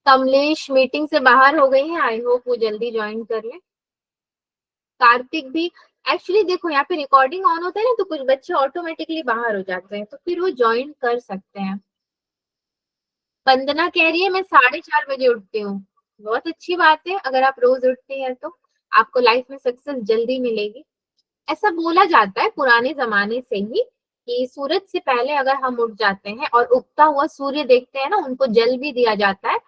Kamlesh meeting से बाहर हो गई है, आई होप वो जल्दी ज्वाइन कर ले। कार्तिक भी, एक्चुअली देखो यहाँ पे रिकॉर्डिंग ऑन होता है ना, तो कुछ बच्चे ऑटोमेटिकली बाहर हो जाते हैं, तो फिर वो ज्वाइन कर सकते हैं। वंदना कह रही है मैं 4:30 बजे उठती हूँ। बहुत अच्छी बात है, अगर आप रोज उठती हैं तो आपको लाइफ में सक्सेस जल्दी मिलेगी। ऐसा बोला जाता है पुराने जमाने से ही कि सूरज से पहले अगर हम उठ जाते हैं और उगता हुआ सूर्य देखते हैं ना, उनको जल भी दिया जाता है।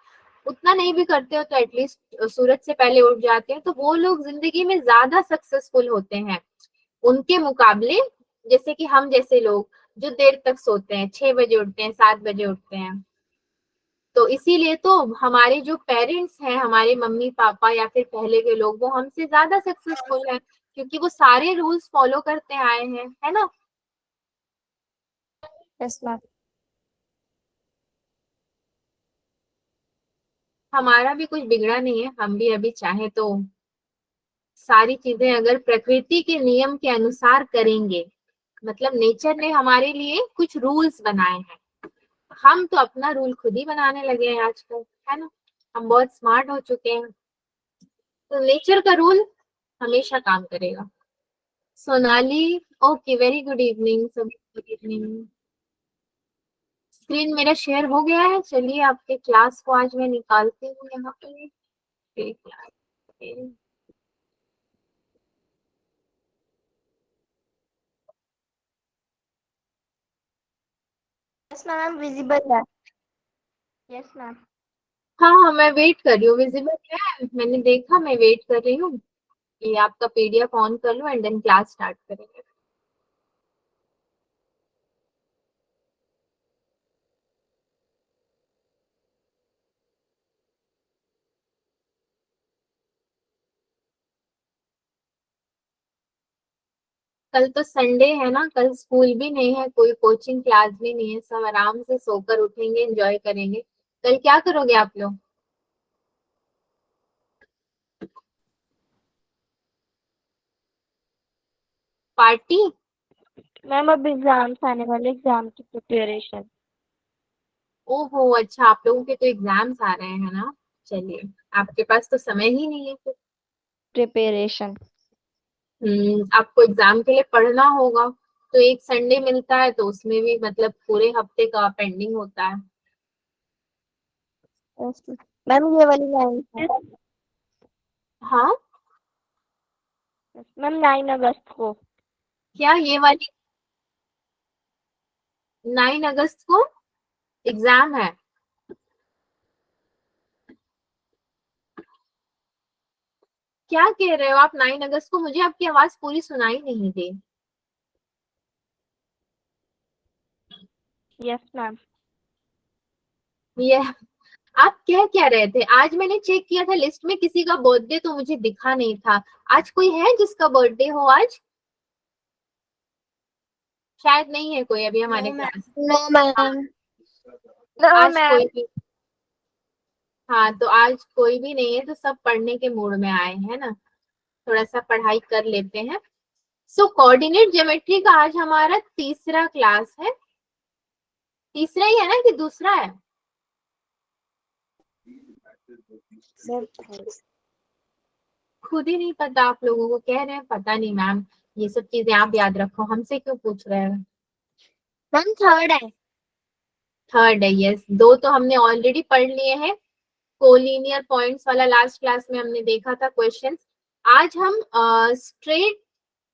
उतना नहीं भी करते हो तो एटलीस्ट सूरज से पहले उठ जाते हैं, तो वो लोग जिंदगी में ज्यादा सक्सेसफुल होते हैं उनके मुकाबले। जैसे कि हम जैसे लोग जो देर तक सोते हैं, 6 बजे उठते हैं, 7 बजे उठते हैं। तो इसीलिए तो हमारे जो पेरेंट्स हैं, हमारे मम्मी पापा या फिर पहले के लोग, वो हमसे ज्यादा सक्सेसफुल हैं, क्योंकि वो सारे रूल्स फॉलो करते आए हैं, है ना। Yes ma'am. हमारा भी कुछ बिगड़ा नहीं है, हम भी अभी चाहे तो सारी चीजें अगर प्रकृति के नियम के अनुसार करेंगे, मतलब नेचर ने हमारे लिए कुछ रूल्स बनाए हैं, हम तो अपना रूल खुद ही बनाने लगे हैं आजकल, है ना। हम बहुत स्मार्ट हो चुके हैं, तो नेचर का रूल हमेशा काम करेगा। Sonali, okay, very good evening सभी, गुड इवनिंग। स्क्रीन मेरा शेयर हो गया है, चलिए आपके क्लास को आज मैं निकालती हूँ यहाँ पे क्लास पे। यस मैम, विजिबल है। Yes ma'am. हाँ हाँ, मैं वेट कर रही हूँ, विजिबल है, मैंने देखा, मैं वेट कर रही हूँ। ये आपका पीडीएफ ऑन कर लो एंड देन क्लास स्टार्ट करेंगे। कल तो संडे है ना, कल स्कूल भी नहीं है, कोई कोचिंग क्लास भी नहीं है, सब आराम से सोकर उठेंगे, एंजॉय करेंगे। कल क्या करोगे आप लोग? पार्टी? मैम अब एग्जाम्स आने वाले, एग्जाम की प्रिपरेशन। ओहो, अच्छा, आप लोगों के तो एग्जाम्स आ रहे हैं ना। चलिए, आपके पास तो समय ही नहीं है फिर। प्रिपरेशन। आपको एग्जाम के लिए पढ़ना होगा, तो एक संडे मिलता है तो उसमें भी मतलब पूरे हफ्ते का पेंडिंग होता है। मैम ये वाली लाइन है। हाँ, मैम 9 अगस्त को। क्या ये वाली 9 अगस्त को एग्जाम है? क्या कह रहे हो आप, 9 अगस्त को? मुझे आपकी आवाज पूरी सुनाई नहीं दी। Yes ma'am. ये आप कह क्या रहे थे? आज मैंने चेक किया था लिस्ट में, किसी का बर्थडे तो मुझे दिखा नहीं था। आज कोई है जिसका बर्थडे हो आज? शायद नहीं है कोई अभी हमारे नो मैम। क्लास। नो हाँ, मैम। नो आज कोई मैम। भी, हाँ तो आज कोई भी नहीं है, तो सब पढ़ने के मूड में आए हैं ना, थोड़ा सा पढ़ाई कर लेते हैं। सो कोऑर्डिनेट ज्योमेट्री का आज हमारा तीसरा क्लास है। तीसरा ही है ना कि दूसरा है? खुद ही नहीं पता, आप लोगों को कह रहे हैं पता नहीं मैम। ये सब चीजें आप याद रखो, हमसे क्यों पूछ रहे हैं? मैम थर्ड है। थर्ड है, यस। दो तो हमने ऑलरेडी पढ़ लिए हैं, कोलिनियर पॉइंट्स वाला लास्ट क्लास में हमने देखा था क्वेश्चंस। आज हम स्ट्रेट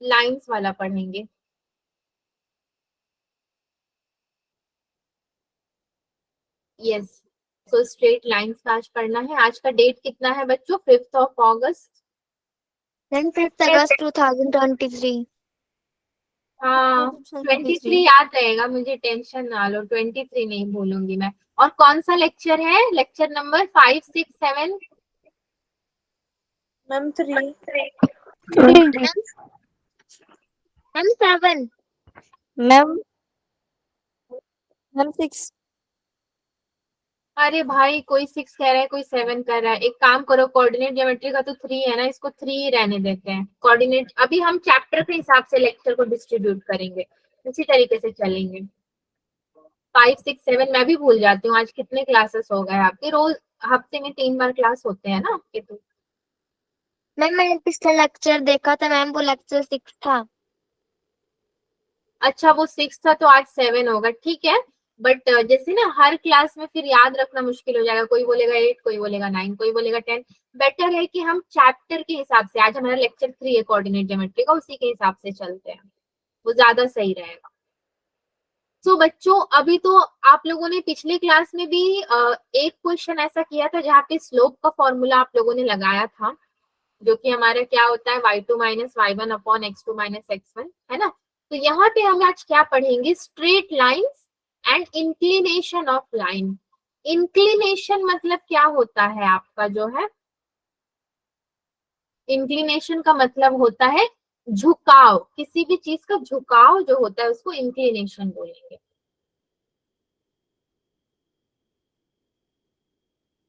लाइंस वाला पढ़ेंगे। यस, सो स्ट्रेट लाइंस का आज पढ़ना है। आज का डेट कितना है बच्चों? 5 अगस्त। मैम 5 अगस्त 2023। हाँ, 23 याद रहेगा मुझे, टेंशन ना लो, 23 नहीं भूलूंगी मैं। और कौन सा लेक्चर है? Lecture number 5, 6, 7? Ma'am 3। Three. Ma'am 7। Ma'am. Ma'am 6। अरे भाई, कोई 6 कह रहा है, कोई 7 कह रहा है। एक काम करो, कोऑर्डिनेट ज्योमेट्री का तो 3 है ना, इसको 3 ही रहने देते हैं। कोऑर्डिनेट अभी हम चैप्टर के हिसाब से लेक्चर को डिस्ट्रीब्यूट करेंगे, उसी तरीके से चलेंगे। 5, 6, 7 मैं भी भूल जाती हूँ आज कितने क्लासेस हो गए आपके रोज। हफ्ते में 3 बार क्लास होते हैं ना आपके तो। मैम मैंने पिछला लेक्चर देखा था मैम, वो लेक्चर 6 था। अच्छा वो 6 था तो आज 7 होगा, ठीक है। बट जैसे ना हर क्लास में फिर याद रखना मुश्किल हो जाएगा, कोई बोलेगा 8, कोई बोलेगा 9, कोई बोलेगा 10। बेटर है कि हम चैप्टर के हिसाब से, आज हमारा लेक्चर 3 है कोऑर्डिनेट ज्योमेट्री का, उसी के हिसाब से चलते हैं, वो ज्यादा सही रहेगा। तो बच्चों अभी तो आप लोगों ने पिछले क्लास में भी एक क्वेश्चन ऐसा किया था जहाँ पे स्लोप का फॉर्मूला आप लोगों ने लगाया था, जो कि हमारा क्या होता है y2 minus y1 upon x2 minus x1, है ना। तो यहाँ पे हम आज क्या पढ़ेंगे, straight lines and inclination of line. Inclination मतलब क्या होता है आपका जो है, इंक्लिनेशन का मतलब होता है झुकाव, किसी भी चीज का झुकाव जो होता है उसको इंक्लिनेशन बोलेंगे।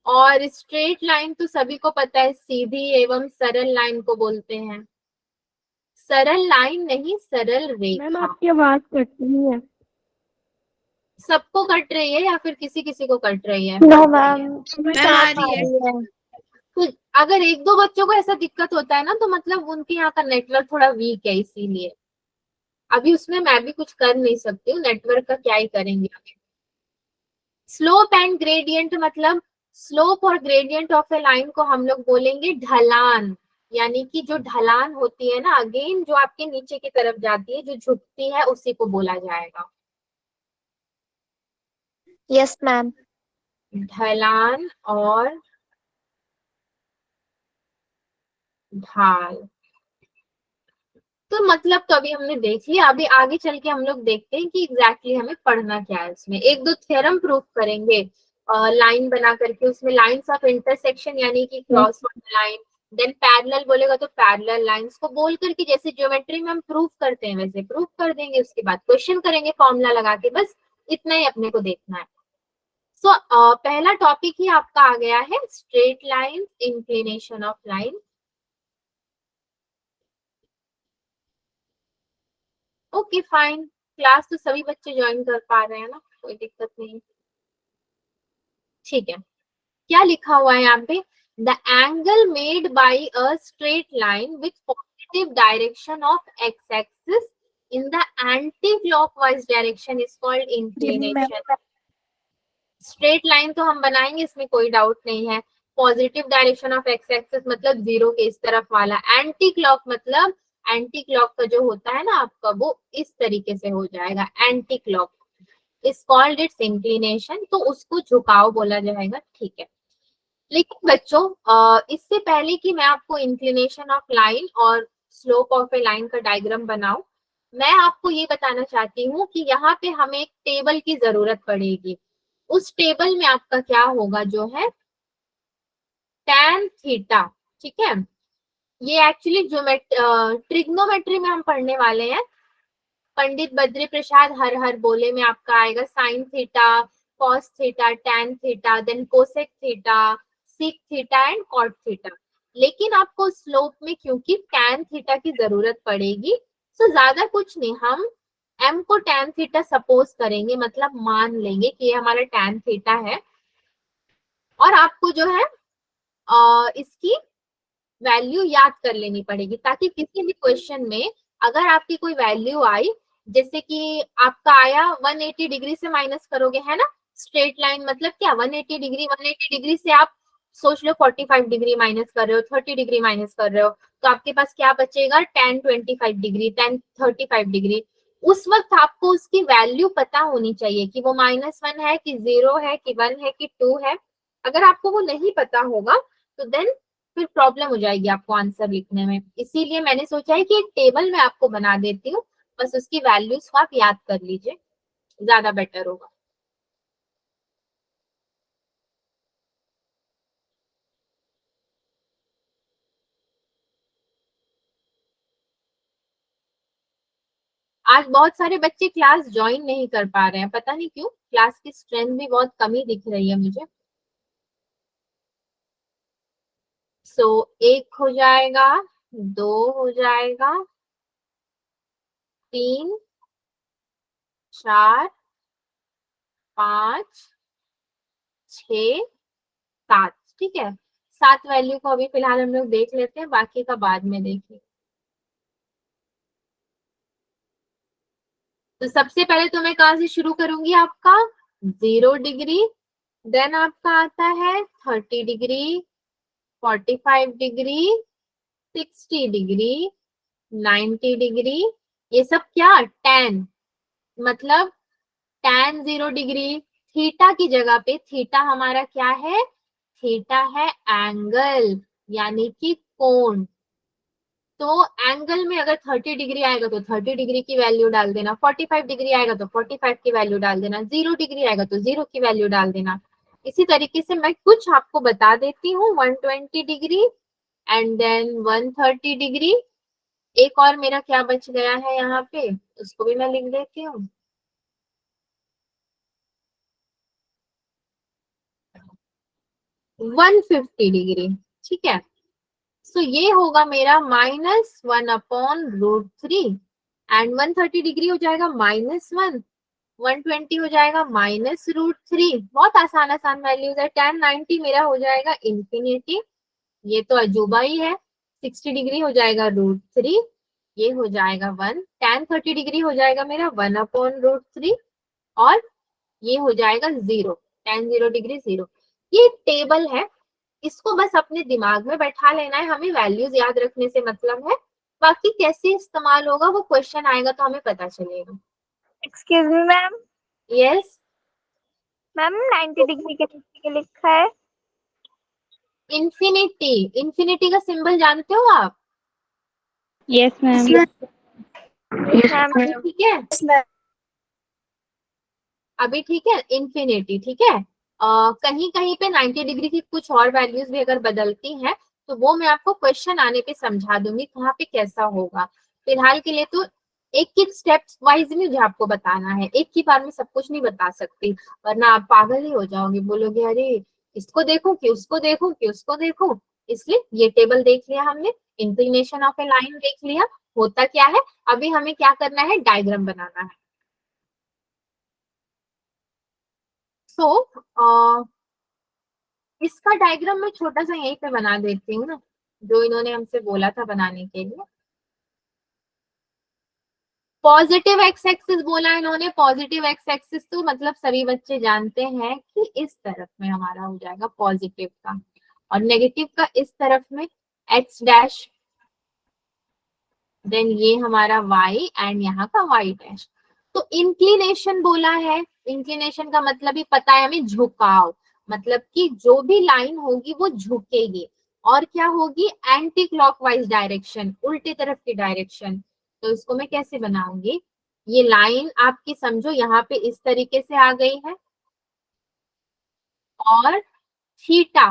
और स्ट्रेट लाइन तो सभी को पता है, सीधी एवं सरल लाइन को बोलते हैं। सरल लाइन नहीं, सरल मैम रेखा। आपकी आवाज कट रही है। सबको कट रही है या फिर किसी किसी को कट रही है? नो मैम, मैम आ साफ आ रही है। रही है। तो अगर एक दो बच्चों को ऐसा दिक्कत होता है ना, तो मतलब उनके यहाँ का नेटवर्क थोड़ा वीक है, इसीलिए अभी उसमें मैं भी कुछ कर नहीं सकती हूँ, नेटवर्क का क्या ही करेंगे अभी। स्लोप एंड ग्रेडियंट मतलब, स्लोप और ग्रेडियंट ऑफ ए लाइन को हम लोग बोलेंगे ढलान, यानी कि जो ढलान होती है ना, अगेन जो आपके नीचे की तरफ जाती है, जो झुकती है, उसी को बोला जाएगा यस मैम। ढलान और ढाल। तो मतलब तो अभी हमने देख लिया, अभी आगे चल के हम लोग देखते हैं कि एग्जैक्टली हमें पढ़ना क्या है इसमें। एक दो थ्योरम प्रूफ करेंगे लाइन बना करके, उसमें लाइंस ऑफ इंटरसेक्शन यानी कि क्रॉस लाइन, देन पैरेलल बोलेगा तो पैरेलल लाइंस को बोल करके, जैसे ज्योमेट्री में हम प्रूफ करते हैं वैसे प्रूफ कर देंगे, उसके बाद क्वेश्चन करेंगे फॉर्मूला लगा के, बस इतना ही अपने को देखना है। सो पहला टॉपिक ही आपका आ गया है straight line, inclination of line. Okay fine, class तो सभी बच्चे ज्वाइन कर पा रहे हैं ना, कोई दिक्कत नहीं। ठीक है, क्या लिखा हुआ है यहाँ पे, the angle made by a straight line with positive direction of x axis in the anti clockwise direction is called inclination. Straight line तो हम बनाएंगे, इसमें कोई डाउट नहीं है। Positive direction of x axis मतलब 0 के इस तरफ वाला, एंटी क्लॉक मतलब एंटी क्लॉक का जो होता है ना आपका, वो इस तरीके से हो जाएगा, anti clock is called its inclination, तो उसको झुकाव बोला जाएगा, ठीक है। लेकिन बच्चों इससे पहले कि मैं आपको इंक्लिनेशन ऑफ लाइन और स्लोप ऑफ ए लाइन का डायग्राम बनाऊं, मैं आपको ये बताना चाहती हूँ कि यहाँ पे हमें एक टेबल की जरूरत पड़ेगी। उस टेबल में आपका क्या होगा जो है, tan थीटा, ठीक है। ये एक्चुअली ट्रिग्नोमेट्री में हम पढ़ने वाले हैं, पंडित बद्री प्रसाद हर हर बोले में आपका आएगा sine theta, cos theta, tan theta, then cosec theta, sec theta and cot theta. लेकिन आपको स्लोप में क्योंकि टैन थीटा की जरूरत पड़ेगी, तो ज्यादा कुछ नहीं, हम m को टैन थीटा सपोज करेंगे, मतलब मान लेंगे कि ये हमारा टैन थीटा है। और आपको जो है इसकी वैल्यू याद कर लेनी पड़ेगी, ताकि किसी भी क्वेश्चन में अगर आपकी कोई वैल्यू आई, जैसे कि आपका आया 180 डिग्री से माइनस करोगे, है ना। स्ट्रेट लाइन मतलब क्या, 180 डिग्री, 180 डिग्री से आप सोच लो 45 डिग्री माइनस कर रहे हो, 30 डिग्री माइनस कर रहे हो, तो आपके पास क्या बचेगा, 10 25 डिग्री, 10 35 डिग्री। उस वक्त आपको उसकी वैल्यू पता होनी चाहिए कि वो -1 है कि 0 है कि 1 है कि 2 है। अगर आपको वो नहीं पता होगा तो देन फिर प्रॉब्लम हो जाएगी आपको आंसर लिखने में। इसीलिए मैंने सोचा है कि एक टेबल में आपको बना देती हूँ, बस उसकी वैल्यूज को आप याद कर लीजिए, ज्यादा बेटर होगा। आज बहुत सारे बच्चे क्लास ज्वाइन नहीं कर पा रहे हैं, पता नहीं क्यों, क्लास की स्ट्रेंथ भी बहुत कमी दिख रही है मुझे। सो 1 हो जाएगा, 2 हो जाएगा, 3, 4, 5, 6, 7, ठीक है। 7 वैल्यू को अभी फिलहाल हम लोग देख लेते हैं, बाकी का बाद में देखेंगे। तो सबसे पहले तो मैं कहाँ से शुरू करूंगी, आपका 0 डिग्री, देन आपका आता है 30 डिग्री, 45 डिग्री, 60 डिग्री, 90 डिग्री, ये सब क्या tan, मतलब tan 0 डिग्री। थीटा की जगह पे, थीटा हमारा क्या है, थीटा है एंगल, यानी कि कोण। तो एंगल में अगर 30 डिग्री आएगा तो 30 डिग्री की वैल्यू डाल देना, 45 डिग्री आएगा तो 45 की वैल्यू डाल देना, 0 डिग्री आएगा तो 0 की वैल्यू डाल देना। इसी तरीके से मैं कुछ आपको बता देती हूँ, 120 डिग्री एंड देन 130 डिग्री। एक और मेरा क्या बच गया है यहाँ पे, उसको भी मैं लिख देती हूँ, 150 डिग्री, ठीक है। सो ये होगा मेरा -1/√3 एंड 130 डिग्री हो जाएगा -1, 120 हो जाएगा -√3। बहुत आसान आसान वैल्यूज है। tan 90 मेरा हो जाएगा इंफिनिटी, ये तो अजूबा ही है। 60 डिग्री हो जाएगा √3, ये हो जाएगा 1। tan 30 डिग्री हो जाएगा मेरा 1/√3 और ये हो जाएगा 0, tan 0 डिग्री 0। ये टेबल है, इसको बस अपने दिमाग में बैठा लेना है, हमें वैल्यूज याद रखने से मतलब है, बाकी कैसे इस्तेमाल होगा वो क्वेश्चन आएगा तो हमें पता चलेगा। Excuse me ma'am, yes ma'am 90 degree के नीचे के लिखा है। इंफिनिटी, इंफिनिटी का सिंबल जानते हो आप? Yes ma'am. मैम ठीक है, अभी ठीक है, इंफिनिटी, ठीक है। कहीं कहीं पे 90 डिग्री की कुछ और वैल्यूज भी अगर बदलती हैं तो वो मैं आपको क्वेश्चन आने पे समझा दूंगी कहाँ पे कैसा होगा। फिलहाल के लिए तो एक एक स्टेप्स वाइज मुझे आपको बताना है, एक ही बार में सब कुछ नहीं बता सकती, वरना आप पागल ही हो जाओगे, बोलोगे अरे इसको देखो कि उसको देखो कि उसको देखो। इसलिए ये टेबल देख लिया हमने, इंक्लिनेशन ऑफ ए लाइन देख लिया, होता क्या है। अभी हमें क्या करना है, डायग्राम बनाना है। सो इसका डायग्राम मैं छोटा सा यहीं पे बना देती हूँ ना, जो इन्होंने हमसे बोला था बनाने के लिए। पॉजिटिव एक्स एक्सिस बोला इन्होंने, पॉजिटिव एक्स एक्सिस तो मतलब सभी बच्चे जानते हैं कि इस तरफ में हमारा हो जाएगा पॉजिटिव का, और नेगेटिव का इस तरफ में एक्स डैश, देन ये हमारा y एंड यहाँ का y डैश। तो इंक्लिनेशन बोला है, इंक्लिनेशन का मतलब ही पता है हमें, झुकाव, मतलब कि जो भी लाइन होगी वो झुकेगी, और क्या होगी, एंटी क्लॉकवाइज डायरेक्शन, उल्टे तरफ की डायरेक्शन। तो इसको मैं कैसे बनाऊंगी, ये लाइन आपकी समझो यहाँ पे इस तरीके से आ गई है, और थीटा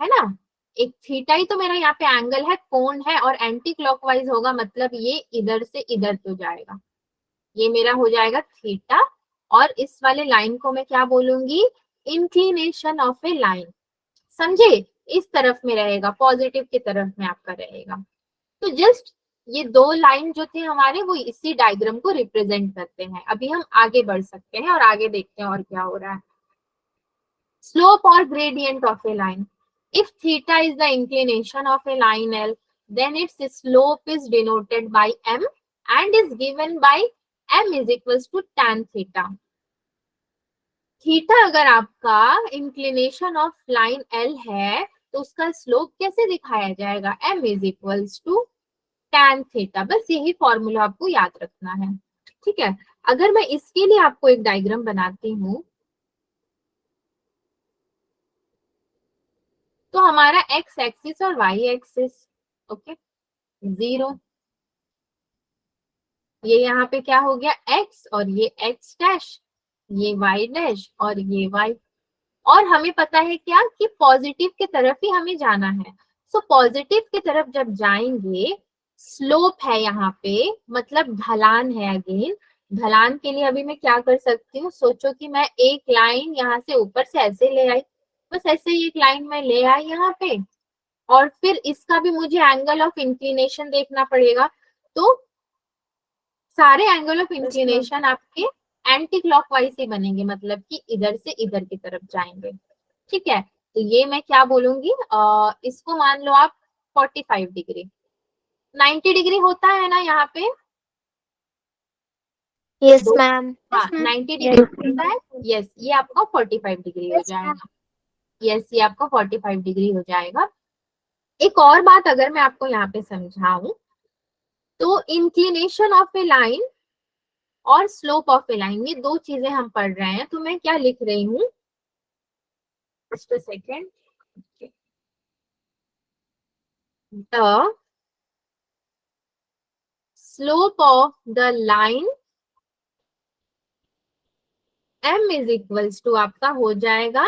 है ना, एक थीटा ही तो मेरा यहाँ पे एंगल है, कोण है, और एंटी क्लॉकवाइज होगा मतलब ये इधर से इधर तो जाएगा, ये मेरा हो जाएगा थीटा। और इस वाले लाइन को मैं क्या बोलूंगी, इंक्लिनेशन ऑफ ए लाइन, समझे, इस तरफ में रहेगा, पॉजिटिव की तरफ में आपका रहेगा। तो जस्ट ये दो लाइन जो थे हमारे वो इसी डायग्राम को रिप्रेजेंट करते हैं। अभी हम आगे बढ़ सकते हैं और आगे देखते हैं और क्या हो रहा है। Slope or gradient of a line. If theta is the inclination of a line L, then its slope is denoted by m and is given by m is equals to tan theta. Theta अगर आपका inclination of line L है तो उसका slope कैसे दिखाया जाएगा, m is equals to tan theta. बस यही फॉर्मूला आपको याद रखना है, ठीक है। अगर मैं इसके लिए आपको एक डायग्राम बनाती हूँ, तो हमारा एक्स एक्सिस और वाई एक्सिस, ओके, 0, ये यहाँ पे क्या हो गया एक्स, और ये एक्स डैश, ये वाई डैश, और ये वाई। और हमें पता है क्या कि पॉजिटिव की तरफ ही हमें जाना है। सो पॉजिटिव की तरफ जब जाएंगे, स्लोप है यहाँ पे, मतलब ढलान है। अगेन ढलान के लिए अभी मैं क्या कर सकती हूँ, सोचो कि मैं एक लाइन यहाँ से ऊपर से ऐसे ले आई, बस ऐसे ही एक लाइन में ले आई यहाँ पे, और फिर इसका भी मुझे एंगल ऑफ इंक्लिनेशन देखना पड़ेगा। तो सारे एंगल ऑफ इंक्लिनेशन आपके एंटी क्लॉकवाइज ही बनेंगे, मतलब कि इधर से इधर की तरफ जाएंगे, ठीक है। तो ये मैं क्या बोलूंगी, इसको मान लो आप 45 डिग्री। 90 डिग्री होता है ना यहाँ पे, यस मैम। हाँ 90 डिग्री Yes. होता है। यस, ये आपका 45 डिग्री हो जाएगा। यस, ये आपका 45 डिग्री हो जाएगा। एक और बात अगर मैं आपको यहाँ पे समझाऊं, तो इंक्लिनेशन ऑफ ए लाइन और स्लोप ऑफ ए लाइन, ये दो चीजें हम पढ़ रहे हैं। तो मैं क्या लिख रही हूँ, just a second. The slope of the line m is equals to आपका हो जाएगा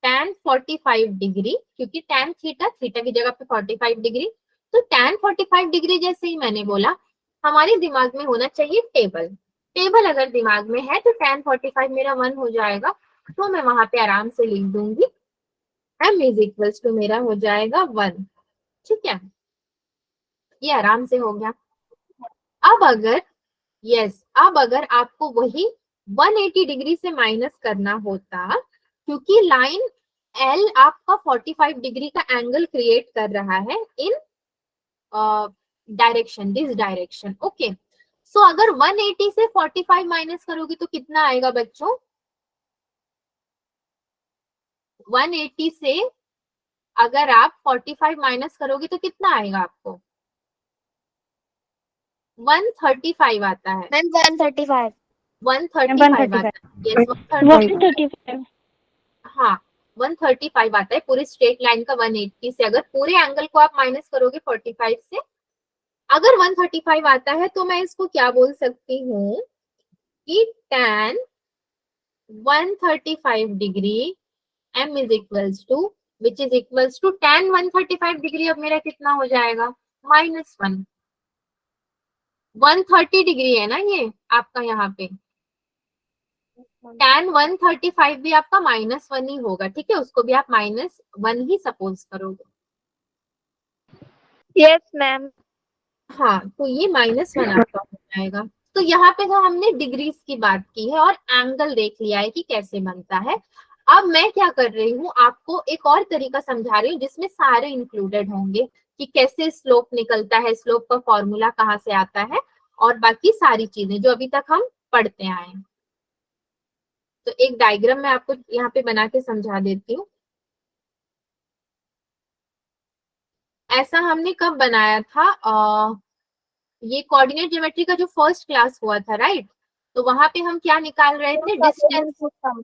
tan 45 डिग्री, क्योंकि tan थीटा, थीटा की जगह पे 45 डिग्री। तो tan 45 डिग्री जैसे ही मैंने बोला, हमारे दिमाग में होना चाहिए टेबल। टेबल अगर दिमाग में है तो tan 45 मेरा 1 हो जाएगा। तो मैं वहां पे आराम से लिख दूंगी m इज इक्वल्स टू मेरा हो जाएगा 1। ठीक है, ये आराम से हो गया। अब अगर अब अगर आपको वही 180 डिग्री से माइनस करना होता, क्योंकि लाइन L आपका 45 डिग्री का एंगल क्रिएट कर रहा है in direction, this direction. Okay, so अगर 180 से 45 माइनस करोगे तो कितना आएगा बच्चों? 180 से अगर आप 45 माइनस करोगे तो कितना आएगा आपको? 135 आता है। मैम 135। 135 आता है। यस, 135. हाँ 135 आता है पूरी स्ट्रेट लाइन का। 180 से अगर पूरे एंगल को आप माइनस करोगे 45 से, अगर 135 आता है तो मैं इसको क्या बोल सकती हूँ कि tan 135 degree m is equals to, which is equals to tan 135 degree अब मेरा कितना हो जाएगा? -1। 130 डिग्री है ना ये आपका यहाँ पे, tan 135 भी आपका -1 ही होगा। ठीक है, उसको भी आप -1 ही सपोज करोगे। Yes ma'am. हाँ, तो ये -1 आपका हो जाएगा। तो यहाँ पे तो हमने डिग्रीज की बात की है और एंगल देख लिया है कि कैसे बनता है। अब मैं क्या कर रही हूँ, आपको एक और तरीका समझा रही हूँ जिसमें सारे इंक्लूडेड होंगे कि कैसे स्लोप निकलता है, स्लोप का फॉर्मूला कहाँ से आता है, और बाकी सारी चीजें जो अभी तक हम पढ़ते आए हैं। तो एक डायग्राम मैं आपको यहाँ पे बना के समझा देती हूँ। ऐसा हमने कब बनाया था, ये कोऑर्डिनेट ज्योमेट्री का जो फर्स्ट क्लास हुआ था, राइट? तो वहां पे हम क्या निकाल रहे थे? डिस्टेंस।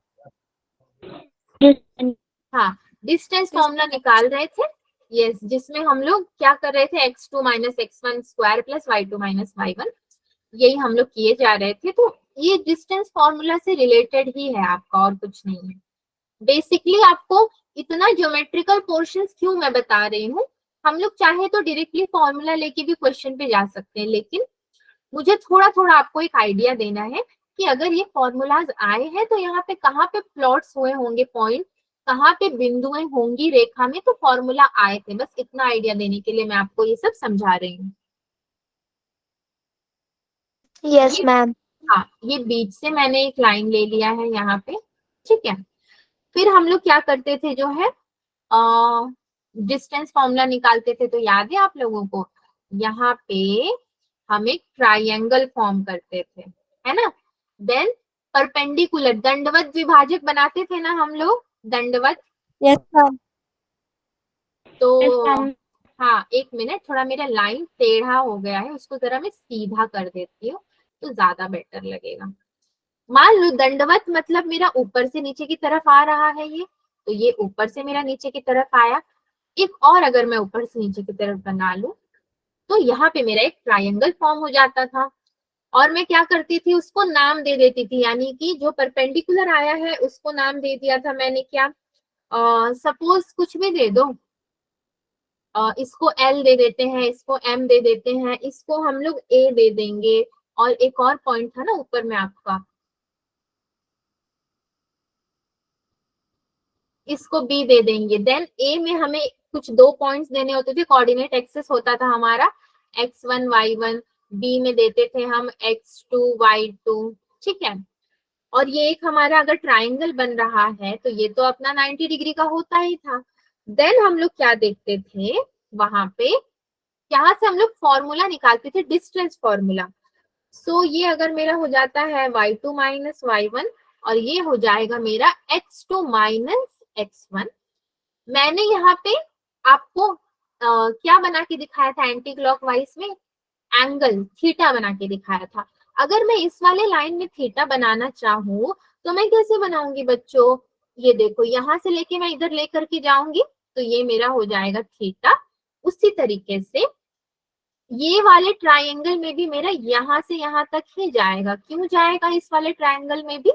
हाँ, डिस्टेंस फॉर्मूला निकाल रहे थे। यस, जिसमें हम लोग क्या कर रहे थे, x2 minus x1 square plus y2 minus y1, यही हम लोग किए जा रहे थे। तो ये डिस्टेंस फॉर्मूला से रिलेटेड ही है आपका, और कुछ नहीं है। बेसिकली आपको इतना ज्योमेट्रिकल पोर्शंस क्यों मैं बता रही हूँ, हम लोग चाहे तो डायरेक्टली फॉर्मूला लेके भी क्वेश्चन पे जा सकते हैं, लेकिन मुझे थोड़ा थोड़ा आपको एक आइडिया देना है कि अगर ये फॉर्मूलाज आए हैं तो यहाँ पे कहाँ पे प्लॉट्स हुए होंगे पॉइंट, कहाँ पे बिंदुएं होंगी रेखा में, तो फॉर्मूला आए थे। बस इतना आइडिया देने के लिए मैं आपको ये सब समझा रही हूँ। Yes ma'am. हाँ, ये बीच से मैंने एक लाइन ले लिया है यहाँ पे। ठीक है, फिर हम लोग क्या करते थे, जो है डिस्टेंस फॉर्मूला निकालते थे। तो याद है आप लोगों को, यहाँ पे हम एक ट्राइंगल फॉर्म करते थे, है ना? देन परपेंडिकुलर, दंडवत विभाजक बनाते थे ना हम लोग, दंडवत। Yes ma'am. तो हाँ, एक मिनट, थोड़ा मेरा लाइन टेढ़ा हो गया है, उसको जरा मैं सीधा कर देती हूँ तो ज्यादा बेटर लगेगा। मान लो दंडवत मतलब मेरा ऊपर से नीचे की तरफ आ रहा है ये, तो ये ऊपर से मेरा नीचे की तरफ आया। एक और अगर मैं ऊपर से नीचे की तरफ बना लूं तो यहाँ पे मेरा एक ट्रायंगल फॉर्म हो जाता था। और मैं क्या करती थी, उसको नाम दे देती थी, यानी कि जो परपेंडिकुलर आया है उसको नाम दे दिया था मैंने, क्या सपोज कुछ भी दे दो, इसको L दे देते हैं, इसको M दे देते हैं, इसको हम लोग A दे देंगे, और एक और पॉइंट था ना ऊपर में आपका, इसको B दे देंगे। देन A में हमें कुछ 2 पॉइंट्स देने होते थे, कोऑर्डिनेट एक्सेस होता था हमारा x1 y1, B में देते थे हम x2 y2। ठीक है, और ये एक हमारा अगर ट्राइंगल बन रहा है तो ये तो अपना 90 डिग्री का होता ही था। देन हम लोग क्या देखते थे वहां पे, यहाँ से हम लोग फॉर्मूला निकालते थे, डिस्टेंस फॉर्मूला। सो ये अगर मेरा हो जाता है y2 माइनस y1 और ये हो जाएगा मेरा x2 माइनस x1। मैंने यहाँ पे आपको क्या बना के दिखाया था एंटी क्लॉकवाइज में, एंगल थीटा बना के दिखाया था। अगर मैं इस वाले लाइन में थीटा बनाना चाहूँ तो मैं कैसे बनाऊंगी बच्चों, ये देखो यहाँ से लेके मैं इधर लेकर के जाऊंगी तो ये मेरा हो जाएगा थीटा। उसी तरीके से ये वाले ट्राइंगल में भी मेरा यहाँ से यहाँ तक ही जाएगा। क्यों जाएगा इस वाले ट्राइंगल में भी,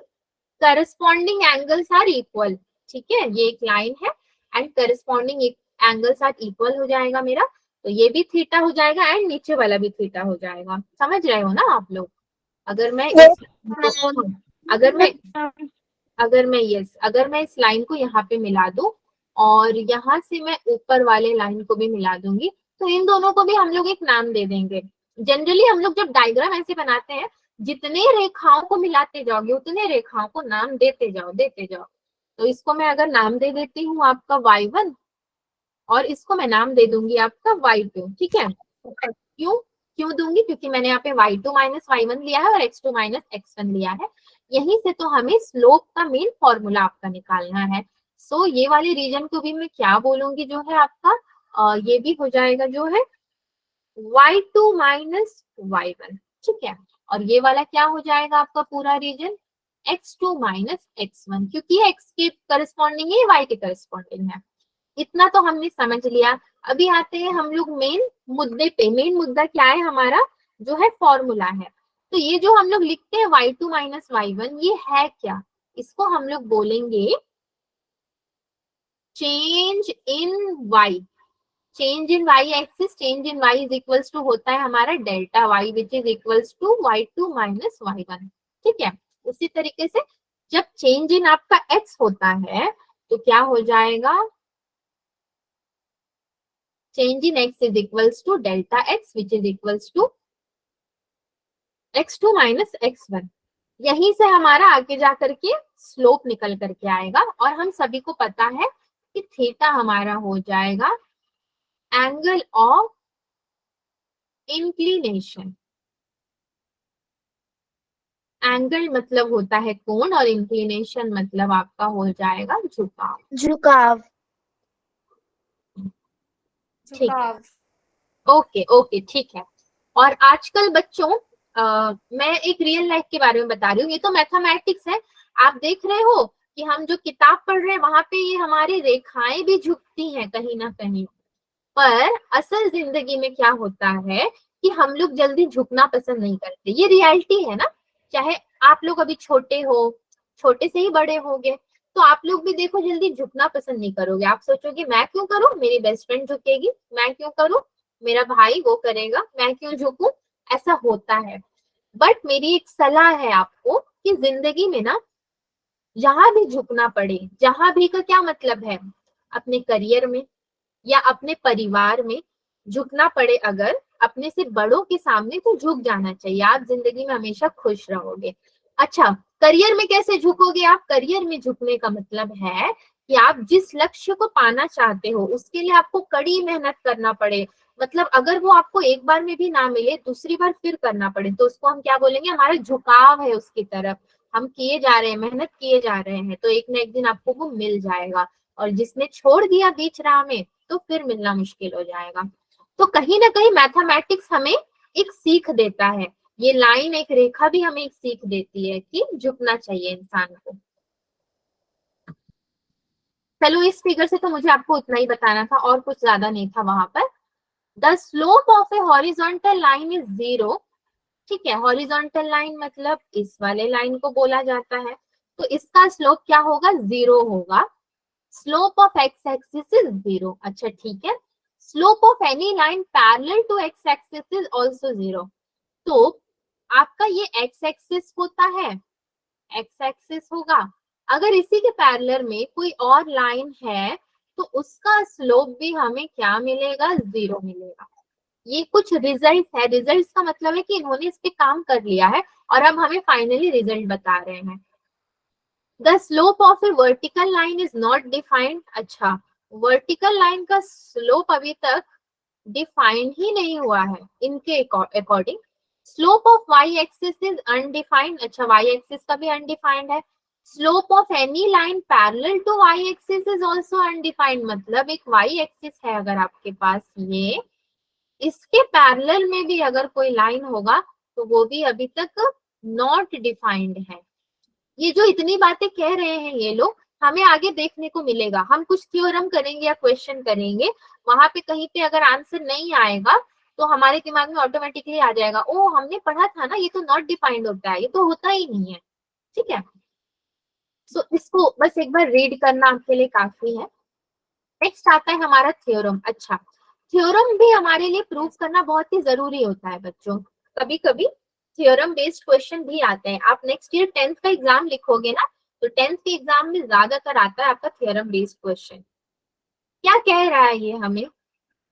करस्पॉन्डिंग एंगल्स आर इक्वल। ठीक है, ये एक लाइन है and corresponding angles are equal हो जाएगा मेरा, तो ये भी थीटा हो जाएगा एंड नीचे वाला भी थीटा हो जाएगा। समझ रहे हो ना आप लोग। अगर मैं अगर मैं इस लाइन को यहाँ पे मिला दूं और यहाँ से मैं ऊपर वाले लाइन को भी मिला दूंगी तो इन दोनों को भी हम लोग एक नाम दे देंगे। जनरली हम लोग जब डायग्राम ऐसे बनाते हैं, जितने रेखाओं को मिलाते जाओगे उतने रेखाओं को नाम देते जाओ। तो इसको मैं अगर नाम दे देती हूँ आपका y1 और इसको मैं नाम दे दूंगी आपका y2। ठीक है, क्यों दूंगी, क्योंकि मैंने यहाँ पे y2 माइनस y1 लिया है और x2 माइनस x1 लिया है। यहीं से तो हमें स्लोप का मेन फॉर्मूला आपका निकालना है। सो ये वाले रीजन को भी मैं क्या बोलूंगी जो है आपका, ये भी हो जाएगा जो है y2 माइनस y1। ठीक है, और ये वाला क्या हो जाएगा आपका पूरा रीजन x2 माइनस x1, क्योंकि x के करस्पॉन्डिंग है, y के करस्पॉन्डिंग है। इतना तो हमने समझ लिया। अभी आते हैं हम लोग मेन मुद्दे पे। मेन मुद्दा क्या है हमारा, जो है फॉर्मूला है। तो ये जो हम लोग लिखते हैं y2 माइनस y1, ये है क्या, इसको हम लोग बोलेंगे change in y। Change in y axis, change in y is equals to होता है हमारा delta y which is equals to y2 minus y1। ठीक है, उसी तरीके से जब चेंज इन आपका x होता है तो क्या हो जाएगा, change in x is equals to delta x which is equals to x2 minus x1। यहीं से हमारा आगे जाकर के स्लोप निकल करके आएगा और हम सभी को पता है कि थीटा हमारा हो जाएगा एंगल ऑफ इंक्लिनेशन। एंगल मतलब होता है कोण और इंक्लिनेशन मतलब आपका हो जाएगा झुकाव। ठीक है, ओके ठीक है। और आजकल बच्चों मैं एक रियल लाइफ के बारे में बता रही हूँ, ये तो मैथमेटिक्स है। आप देख रहे हो कि हम जो किताब पढ़ रहे हैं वहां पे ये हमारी रेखाएं भी झुकती हैं कहीं ना कहीं, पर असल जिंदगी में क्या होता है कि हम लोग जल्दी झुकना पसंद नहीं करते। ये रियलिटी है ना, चाहे आप लोग अभी छोटे हो, छोटे से ही बड़े होगे, तो आप लोग भी देखो जल्दी झुकना पसंद नहीं करोगे। आप सोचोगे मैं क्यों करूं, मेरी बेस्ट फ्रेंड झुकेगी, मैं क्यों करूं, मेरा भाई वो करेगा, मैं क्यों झुकूं, ऐसा होता है। बट मेरी एक सलाह है आपको कि जिंदगी में ना जहां भी झुकना पड़े, जहां भी का क्या मतलब है, अपने करियर में या अपने परिवार में झुकना पड़े, अगर अपने से बड़ों के सामने तो झुक जाना चाहिए। आप जिंदगी में हमेशा खुश रहोगे। अच्छा, करियर में कैसे झुकोगे आप, करियर में झुकने का मतलब है कि आप जिस लक्ष्य को पाना चाहते हो उसके लिए आपको कड़ी मेहनत करना पड़े। मतलब अगर वो आपको एक बार में भी ना मिले, दूसरी बार फिर करना पड़े, तो उसको हम क्या बोलेंगे, हमारा झुकाव है उसकी तरफ, हम किए जा रहे हैं, मेहनत किए जा रहे हैं, तो एक ना एक दिन आपको वो मिल जाएगा। और जिसने छोड़ दिया बीच राह में तो फिर मिलना मुश्किल हो जाएगा। तो कहीं ना कहीं मैथमेटिक्स हमें एक सीख देता है, ये लाइन एक रेखा भी हमें एक सीख देती है कि झुकना चाहिए इंसान को। चलो, इस फिगर से तो मुझे आपको उतना ही बताना था और कुछ ज्यादा नहीं था वहां पर। The slope of A horizontal line is 0। ठीक है, हॉरिजॉन्टल लाइन मतलब इस वाले लाइन को बोला जाता है, तो इसका स्लोप क्या होगा, 0 होगा। Slope of x axis is 0। अच्छा ठीक है, slope of any line parallel to x axis is also 0। तो आपका ये एक्स एक्सिस होता है, एक्स एक्सिस होगा, अगर इसी के पैरेलल में कोई और लाइन है तो उसका स्लोप भी हमें क्या मिलेगा, 0 मिलेगा। ये कुछ रिजल्ट है, रिजल्ट का मतलब है कि इन्होंने इस पे काम कर लिया है और अब हमें फाइनली रिजल्ट बता रहे हैं। The slope of a vertical line is not defined. अच्छा, वर्टिकल लाइन का स्लोप अभी तक डिफाइंड ही नहीं हुआ है इनके according. Slope of y axis is undefined. अच्छा, वाई एक्सिस का भी अनडिफाइंड है। Slope of any line parallel to y axis is also undefined. मतलब एक वाई एक्सिस है अगर आपके पास, ये इसके पैरेलल में भी अगर कोई लाइन होगा तो वो भी अभी तक नॉट डिफाइंड है। ये जो इतनी बातें कह रहे हैं ये लोग, हमें आगे देखने को मिलेगा। हम कुछ थ्योरम करेंगे या क्वेश्चन करेंगे, वहां पे कहीं पे अगर आंसर नहीं आएगा तो हमारे दिमाग में ऑटोमेटिकली आ जाएगा, ओ हमने पढ़ा था ना, ये तो नॉट डिफाइंड होता है, ये तो होता ही नहीं है। ठीक है, सो इसको बस एक बार रीड करना आपके लिए काफी है। नेक्स्ट आता है हमारा थ्योरम। अच्छा, थ्योरम भी हमारे लिए प्रूव करना बहुत ही जरूरी होता है बच्चों। कभी कभी थ्योरम बेस्ड क्वेश्चन भी आते हैं। आप नेक्स्ट ईयर 10th का एग्जाम लिखोगे ना, तो 10th के एग्जाम में ज्यादातर आता है आपका थ्योरम बेस्ड क्वेश्चन। क्या कह रहा है ये हमें?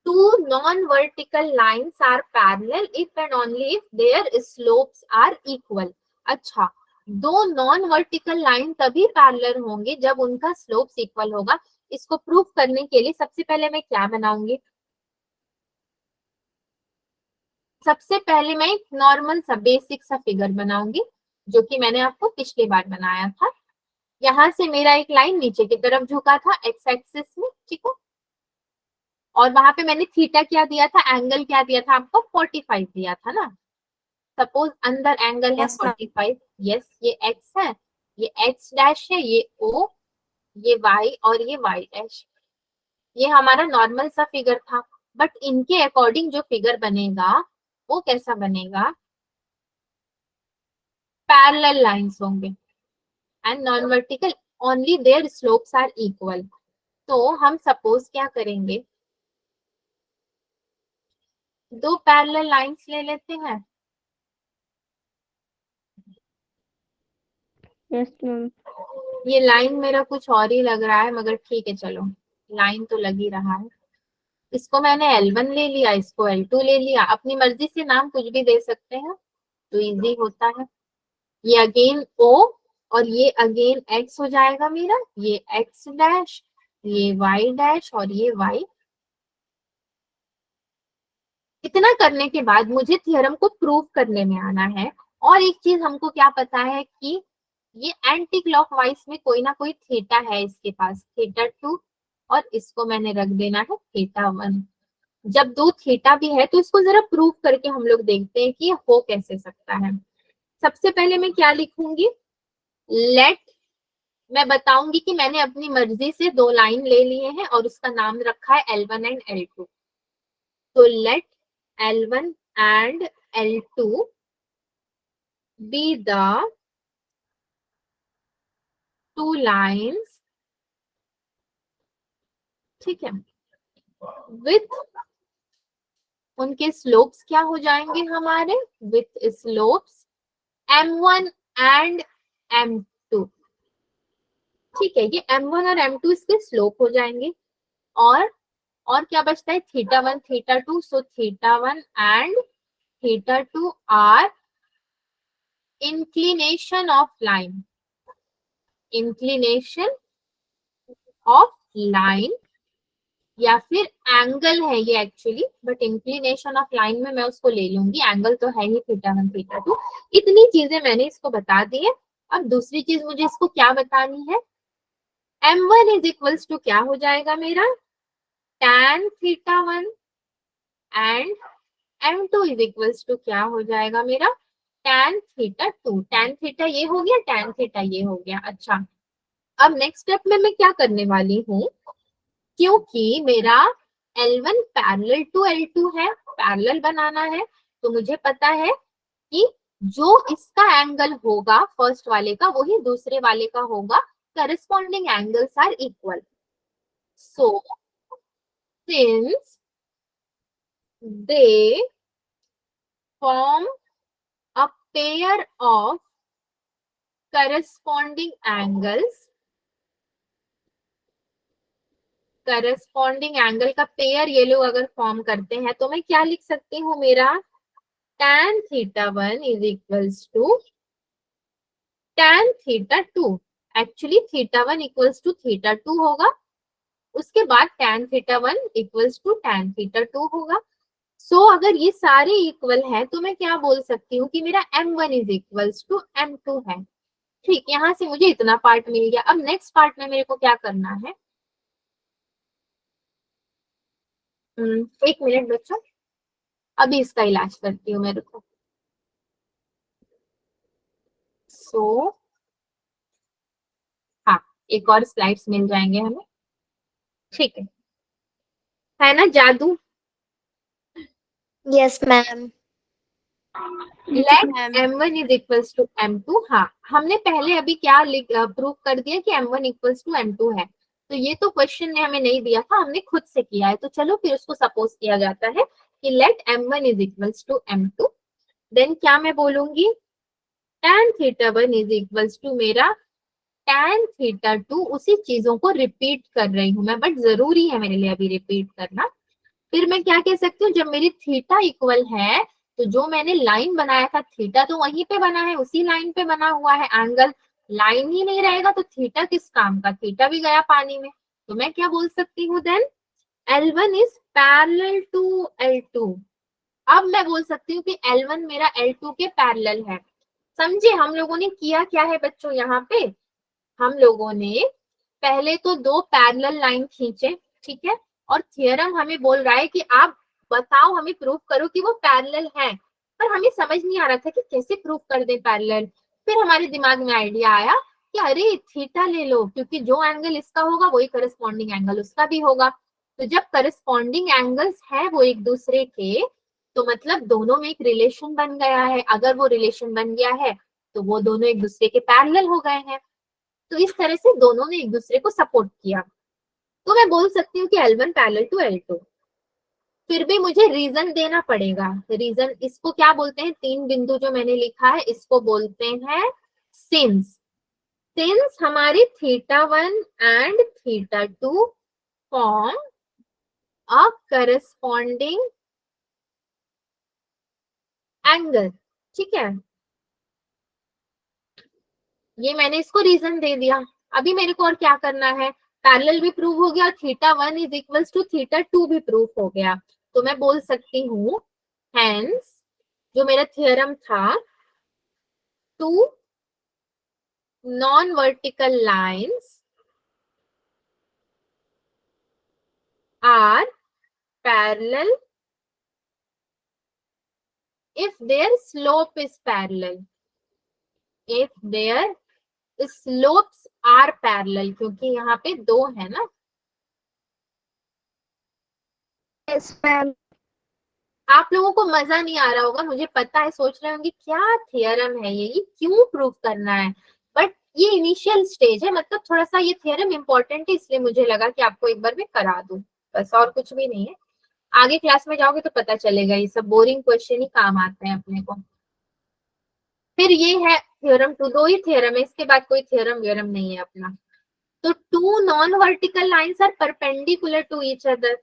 Two non vertical lines are parallel if and only if their slopes are equal. अच्छा, दो नॉन वर्टिकल लाइन तभी पैरेलल होंगे जब उनका स्लोप्स इक्वल होगा। इसको प्रूव करने के लिए सबसे पहले मैं क्या बनाऊंगी? सबसे पहले मैं एक नॉर्मल सा बेसिक सा फिगर बनाऊंगी, जो कि मैंने आपको पिछली बार बनाया था। यहां से मेरा एक लाइन नीचे की तरफ झुका था एक्स एक्सिस में, ठीक है, और वहां पे मैंने थीटा क्या दिया था, एंगल क्या दिया था आपको, 45 दिया था ना। सपोज अंदर एंगल है 45। यस, ये एक्स है, ये एक्स डैश है, ये ओ, ये वाई और ये वाई डैश। ये हमारा नॉर्मल सा फिगर था। बट इनके अकॉर्डिंग जो फिगर बनेगा वो कैसा बनेगा? पैरेलल लाइंस होंगे and non vertical, only their slopes are equal. तो हम सपोज क्या करेंगे, दो पैरेलल लाइंस ले लेते हैं। Yes ma'am. ये लाइन मेरा कुछ और ही लग रहा है, मगर ठीक है चलो, लाइन तो लग ही रहा है। इसको मैंने L1 ले लिया, इसको L2 ले लिया। अपनी मर्जी से नाम कुछ भी दे सकते हैं तो इजी होता है। ये अगेन O और ये अगेन X हो जाएगा मेरा, ये X डैश, ये Y डैश और ये Y। इतना करने के बाद मुझे थ्योरम को प्रूव करने में आना है। और एक चीज हमको क्या पता है कि ये एंटी क्लॉकवाइज में कोई ना कोई थीटा है इसके पास, थीटा 2, और इसको मैंने रख देना है थीटा 1। जब दो थीटा भी है तो इसको जरा प्रूव करके हम लोग देखते हैं कि ये हो कैसे सकता है। सबसे पहले मैं क्या लिखूंगी, लेट, मैं बताऊंगी कि मैंने अपनी मर्जी से दो लाइन ले लिए हैं और उसका नाम रखा है L1 एंड L2। तो let L1 and L2 be the two lines, ठीक है, विथ, उनके स्लोप्स क्या हो जाएंगे हमारे, with slopes M1 and M2। ठीक है, ये M1 और M2 इसके स्लोप हो जाएंगे। और क्या बचता है, theta 1 theta 2। So theta 1 and theta 2 are inclination of line, inclination of line, या फिर एंगल है ये actually, but inclination of line में मैं उसको ले लूंगी, एंगल तो है ही थीटा 1 थीटा 2। इतनी चीजें मैंने इसको बता दी है। अब दूसरी चीज मुझे इसको क्या बतानी है, M1 इज इक्वल्स टू क्या हो जाएगा मेरा, tan theta 1 and M2 is equals to क्या हो जाएगा मेरा, tan थीटा 2। tan थीटा ये हो गया, tan थीटा ये हो गया। अच्छा, अब नेक्स्ट स्टेप में मैं क्या करने वाली हूँ, क्योंकि मेरा L1 पैरेलल टू L2 है, पैरेलल बनाना है, तो मुझे पता है कि जो इसका एंगल होगा फर्स्ट वाले का वही दूसरे वाले का होगा, corresponding angles are equal. So since they form a pair of corresponding angles, corresponding angle का पेयर ये लोग अगर फॉर्म करते हैं तो मैं क्या लिख सकती हूँ, मेरा tan theta 1 is equals to tan theta 2। Actually theta one equals to theta two होगा, उसके बाद tan theta one equals to tan theta two होगा। सो अगर ये सारे इक्वल है तो मैं क्या बोल सकती हूँ कि मेरा m1 is equals to m2 है। ठीक, यहाँ से मुझे इतना पार्ट मिल गया। अब नेक्स्ट पार्ट में मेरे को क्या करना है, एक मिनट बच्चों, अभी इसका इलाज करती हूँ मेरे को। सो हाँ, एक और स्लाइड्स मिल जाएंगे हमें, ठीक है ना जादू? Yes ma'am. Let ma'am m1 is equals to m2। हाँ, हमने पहले अभी क्या प्रूव कर दिया कि m1 इक्वल्स टू m2 है, तो ये तो क्वेश्चन ने हमें नहीं दिया था, हमने खुद से किया है। तो चलो फिर उसको सपोज किया जाता है कि let m1 is equals to m2, then क्या मैं बोलूंगी, tan theta one is equals to मेरा tan थीटा टू। उसी चीजों को रिपीट कर रही हूँ मैं, बट जरूरी है मेरे लिए अभी रिपीट करना। फिर मैं क्या कह सकती हूँ, जब मेरी थीटा इक्वल है तो जो मैंने लाइन बनाया था थीटा तो वहीं पे बना है, उसी लाइन पे बना हुआ है एंगल। लाइन ही नहीं रहेगा तो थीटा किस काम का, थीटा भी गया पानी में। तो मैं क्या बोल सकती हूँ then, L1 is parallel to L2। अब मैं बोल सकती हूँ कि L1 मेरा L2 के पैरेलल है। समझे हम लोगों ने किया क्या है बच्चों, यहाँ पे हम लोगों ने पहले तो दो पैरेलल लाइन खींचे, ठीक है, और थियरम हमें बोल रहा है कि आप बताओ, हमें प्रूव करो कि वो पैरेलल है, पर हमें समझ नहीं आ रहा था कि कैसे प्रूव कर दे पैरेलल। फिर हमारे दिमाग में आइडिया आया कि अरे थीटा ले लो, क्योंकि जो एंगल इसका होगा वही करस्पॉन्डिंग एंगल उसका भी होगा। तो जब करस्पॉन्डिंग एंगल्स है वो एक दूसरे के, तो मतलब दोनों में एक रिलेशन बन गया है। अगर वो रिलेशन बन गया है तो वो दोनों एक दूसरे के पैरेलल हो गए हैं। तो इस तरह से दोनों ने एक दूसरे को सपोर्ट किया। तो मैं बोल सकती हूँ कि L1 पैरेलल टू L2। फिर भी मुझे रीजन देना पड़ेगा। रीजन इसको क्या बोलते हैं, तीन बिंदु जो मैंने लिखा है इसको बोलते हैं सिंस। सिंस हमारी theta one and theta two form a corresponding angle, ठीक है, ये मैंने इसको रीजन दे दिया। अभी मेरे को और क्या करना है, पैरेलल भी प्रूव हो गया, theta one is equals to theta two भी प्रूव हो गया। तो मैं बोल सकती हूँ हेंस जो मेरा थ्योरम था, two non vertical lines are parallel if their slope is parallel, if their slopes are parallel, क्योंकि यहाँ पे दो है ना। Yes ma'am. आप लोगों को मजा नहीं आ रहा होगा, मुझे पता है, सोच रहे होंगे क्या थियरम है ये क्यों प्रूव करना है, बट ये इनिशियल स्टेज है, मतलब थोड़ा सा ये थियरम इंपॉर्टेंट है, इसलिए मुझे लगा कि आपको एक बार मैं करा दूं, बस और कुछ भी नहीं है। आगे क्लास में जाओगे तो पता चलेगा, ये सब बोरिंग क्वेश्चन ही काम आते हैं अपने को। फिर ये है थ्योरम टू, दो ही थ्योरम है, इसके बाद कोई थ्योरम व्योरम नहीं है अपना। तो two non vertical lines are perpendicular to each other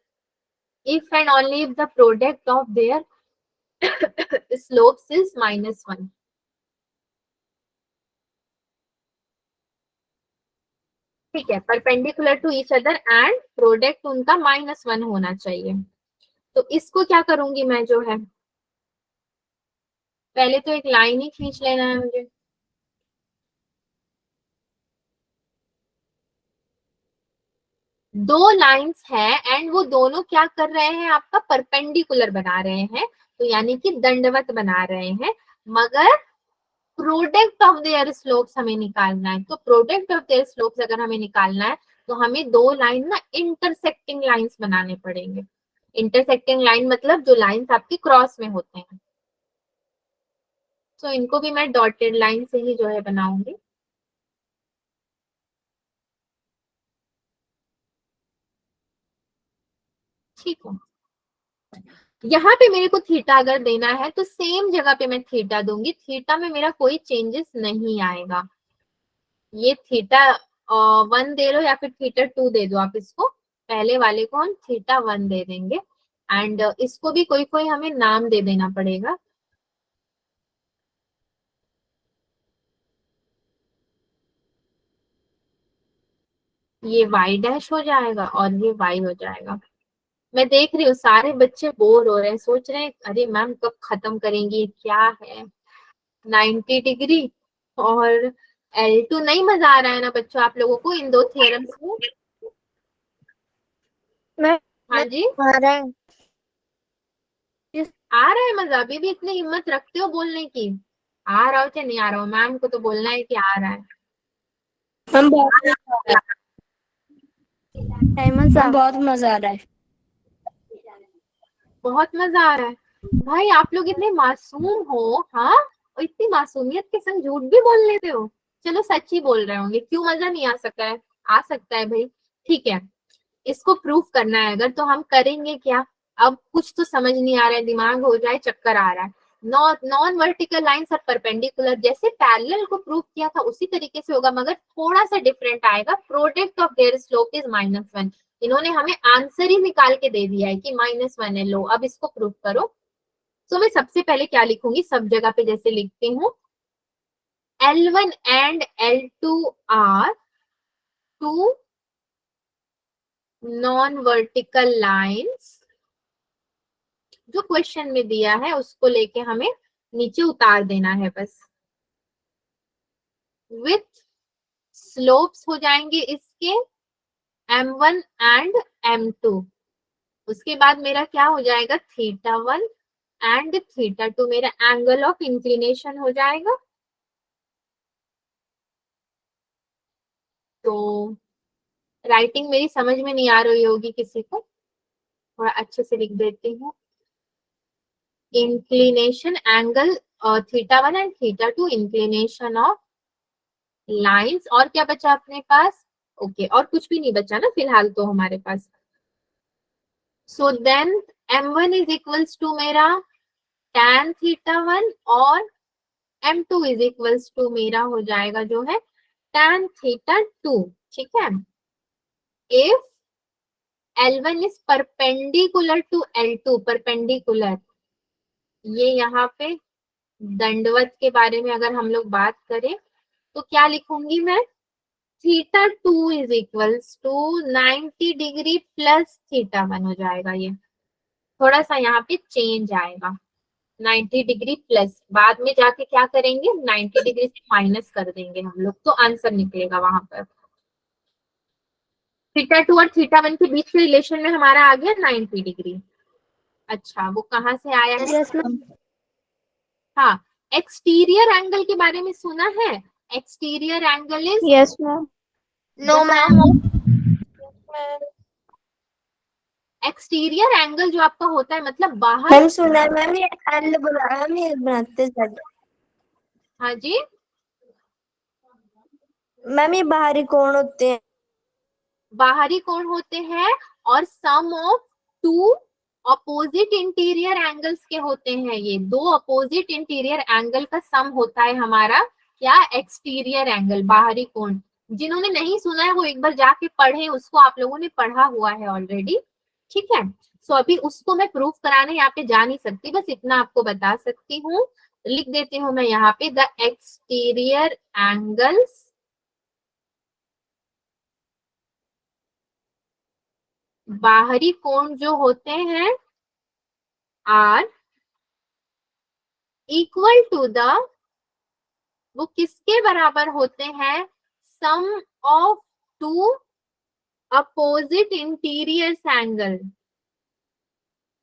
if and only if the product of their slopes is -1। ठीक है, perpendicular to each other and product उनका -1 होना चाहिए। तो इसको क्या करूंगी मैं, जो है पहले तो एक लाइन ही खींच लेना है मुझे। दो लाइंस हैं एंड वो दोनों क्या कर रहे हैं, आपका परपेंडिकुलर बना रहे हैं, तो यानी कि दंडवत बना रहे हैं, मगर प्रोडक्ट ऑफ देयर स्लोप्स हमें निकालना है। तो प्रोडक्ट ऑफ देयर स्लोप्स अगर हमें निकालना है तो हमें दो लाइन ना इंटरसेक्टिंग लाइंस बनाने पड़ेंगे। इंटरसेक्टिंग लाइन मतलब जो लाइंस आपकी क्रॉस में होते हैं, तो इनको भी मैं डॉटेड लाइन से ही जो है बनाऊंगी। ठीक है, यहाँ पे मेरे को थीटा अगर देना है तो सेम जगह पे मैं थीटा दूंगी, थीटा में मेरा कोई चेंजेस नहीं आएगा। ये थीटा वन दे लो या फिर थीटा टू दे दो आप इसको, पहले वाले को हम थीटा वन दे देंगे एंड इसको भी कोई कोई हमें नाम दे देना पड़ेगा। ये y डैश हो जाएगा और ये y हो जाएगा। मैं देख रही हूँ सारे बच्चे बोर हो रहे हैं, सोच रहे हैं अरे मैम कब खत्म करेंगी, क्या है 90 डिग्री और L2। नहीं मजा आ रहा है ना बच्चों आप लोगों को इन दो थ्योरम्स में? मैम हाँ जी, आ रहा है। आ रहा है मजा? अभी भी इतनी हिम्मत रखते हो बोलने की? आ रहा हो चाहे नहीं आ रहा हो, मैम को तो बोलना है कि आ रहा है। मैम बहुत बहुत मजा आ रहा है। बहुत मजा आ रहा है। भाई आप लोग इतने मासूम हो, हाँ, और इतनी मासूमियत के संग झूठ भी बोल लेते हो। चलो सच ही बोल रहे होंगे, क्यों मजा नहीं आ सकता है? आ सकता है भाई, ठीक है। इसको प्रूफ करना है अगर, तो हम करेंगे क्या? अब कुछ तो समझ नहीं आ रहा है, दिमाग हो जाए चक्कर आ रहा है। नॉन वर्टिकल लाइंस और परपेंडिकुलर, जैसे पैरेलल को प्रूफ किया था उसी तरीके से होगा, मगर थोड़ा सा डिफरेंट आएगा। Product of their slope is -1। इन्होंने हमें आंसर ही निकाल के दे दिया है कि -1 है। लो अब इसको प्रूफ करो। तो मैं सबसे पहले क्या लिखूंगी, सब जगह पे जैसे लिखती हूँ, L1 and L2 are two non-vertical lines। जो क्वेश्चन में दिया है उसको लेके हमें नीचे उतार देना है बस। विथ स्लोप्स हो जाएंगे इसके M1 एंड M2। उसके बाद मेरा क्या हो जाएगा, θ1 एंड θ2, मेरा एंगल ऑफ इंक्लिनेशन हो जाएगा। तो राइटिंग मेरी समझ में नहीं आ रही होगी किसी को, थोड़ा अच्छे से लिख देती हूँ। Inclination angle θ1 and θ2, inclination of lines. और क्या बचा अपने पास? ओके, और कुछ भी नहीं बचा ना फिलहाल तो हमारे पास। So then M1 is equals to मेरा tan θ1 और M2 इज इक्वल्स टू मेरा हो जाएगा जो है tan θ2। ठीक है। If L1 is perpendicular to L2, perpendicular, ये यहाँ पे दंडवत के बारे में अगर हम लोग बात करें तो क्या लिखूंगी मैं, θ2 is equals to 90 degree plus θ1 हो जाएगा। ये थोड़ा सा यहाँ पे चेंज आएगा, 90 डिग्री प्लस, बाद में जाके क्या करेंगे 90 डिग्री से माइनस कर देंगे हम लोग, तो आंसर निकलेगा वहां पर। θ2 और θ1 के बीच के रिलेशन में हमारा आ गया 90 डिग्री। अच्छा वो कहाँ से आया है? Yes ma'am. हाँ, एक्सटीरियर एंगल के बारे में सुना है? Exterior angle is yes ma'am. No the ma'am. Sum of, exterior angle जो आपका होता है मतलब बाहर। मैम सुना है मैम, ये एल बनाते ज्यादा। हाँ जी, मैम ये बाहरी कोण होते हैं। बाहरी कोण होते हैं और sum of two opposite interior angles के होते हैं। ये दो अपोजिट इंटीरियर एंगल का सम होता है हमारा क्या, एक्सटीरियर एंगल, बाहरी कोण। जिन्होंने नहीं सुना है वो एक बार जाके पढ़े, उसको आप लोगों ने पढ़ा हुआ है ऑलरेडी। ठीक है। सो अभी उसको मैं प्रूफ कराने यहाँ पे जा नहीं सकती, बस इतना आपको बता सकती हूँ। लिख देती हूँ मैं यहाँ पे, द एक्सटीरियर एंगल्स बाहरी कोण जो होते हैं आर इक्वल टू द, वो किसके बराबर होते हैं, sum of two opposite interior angle.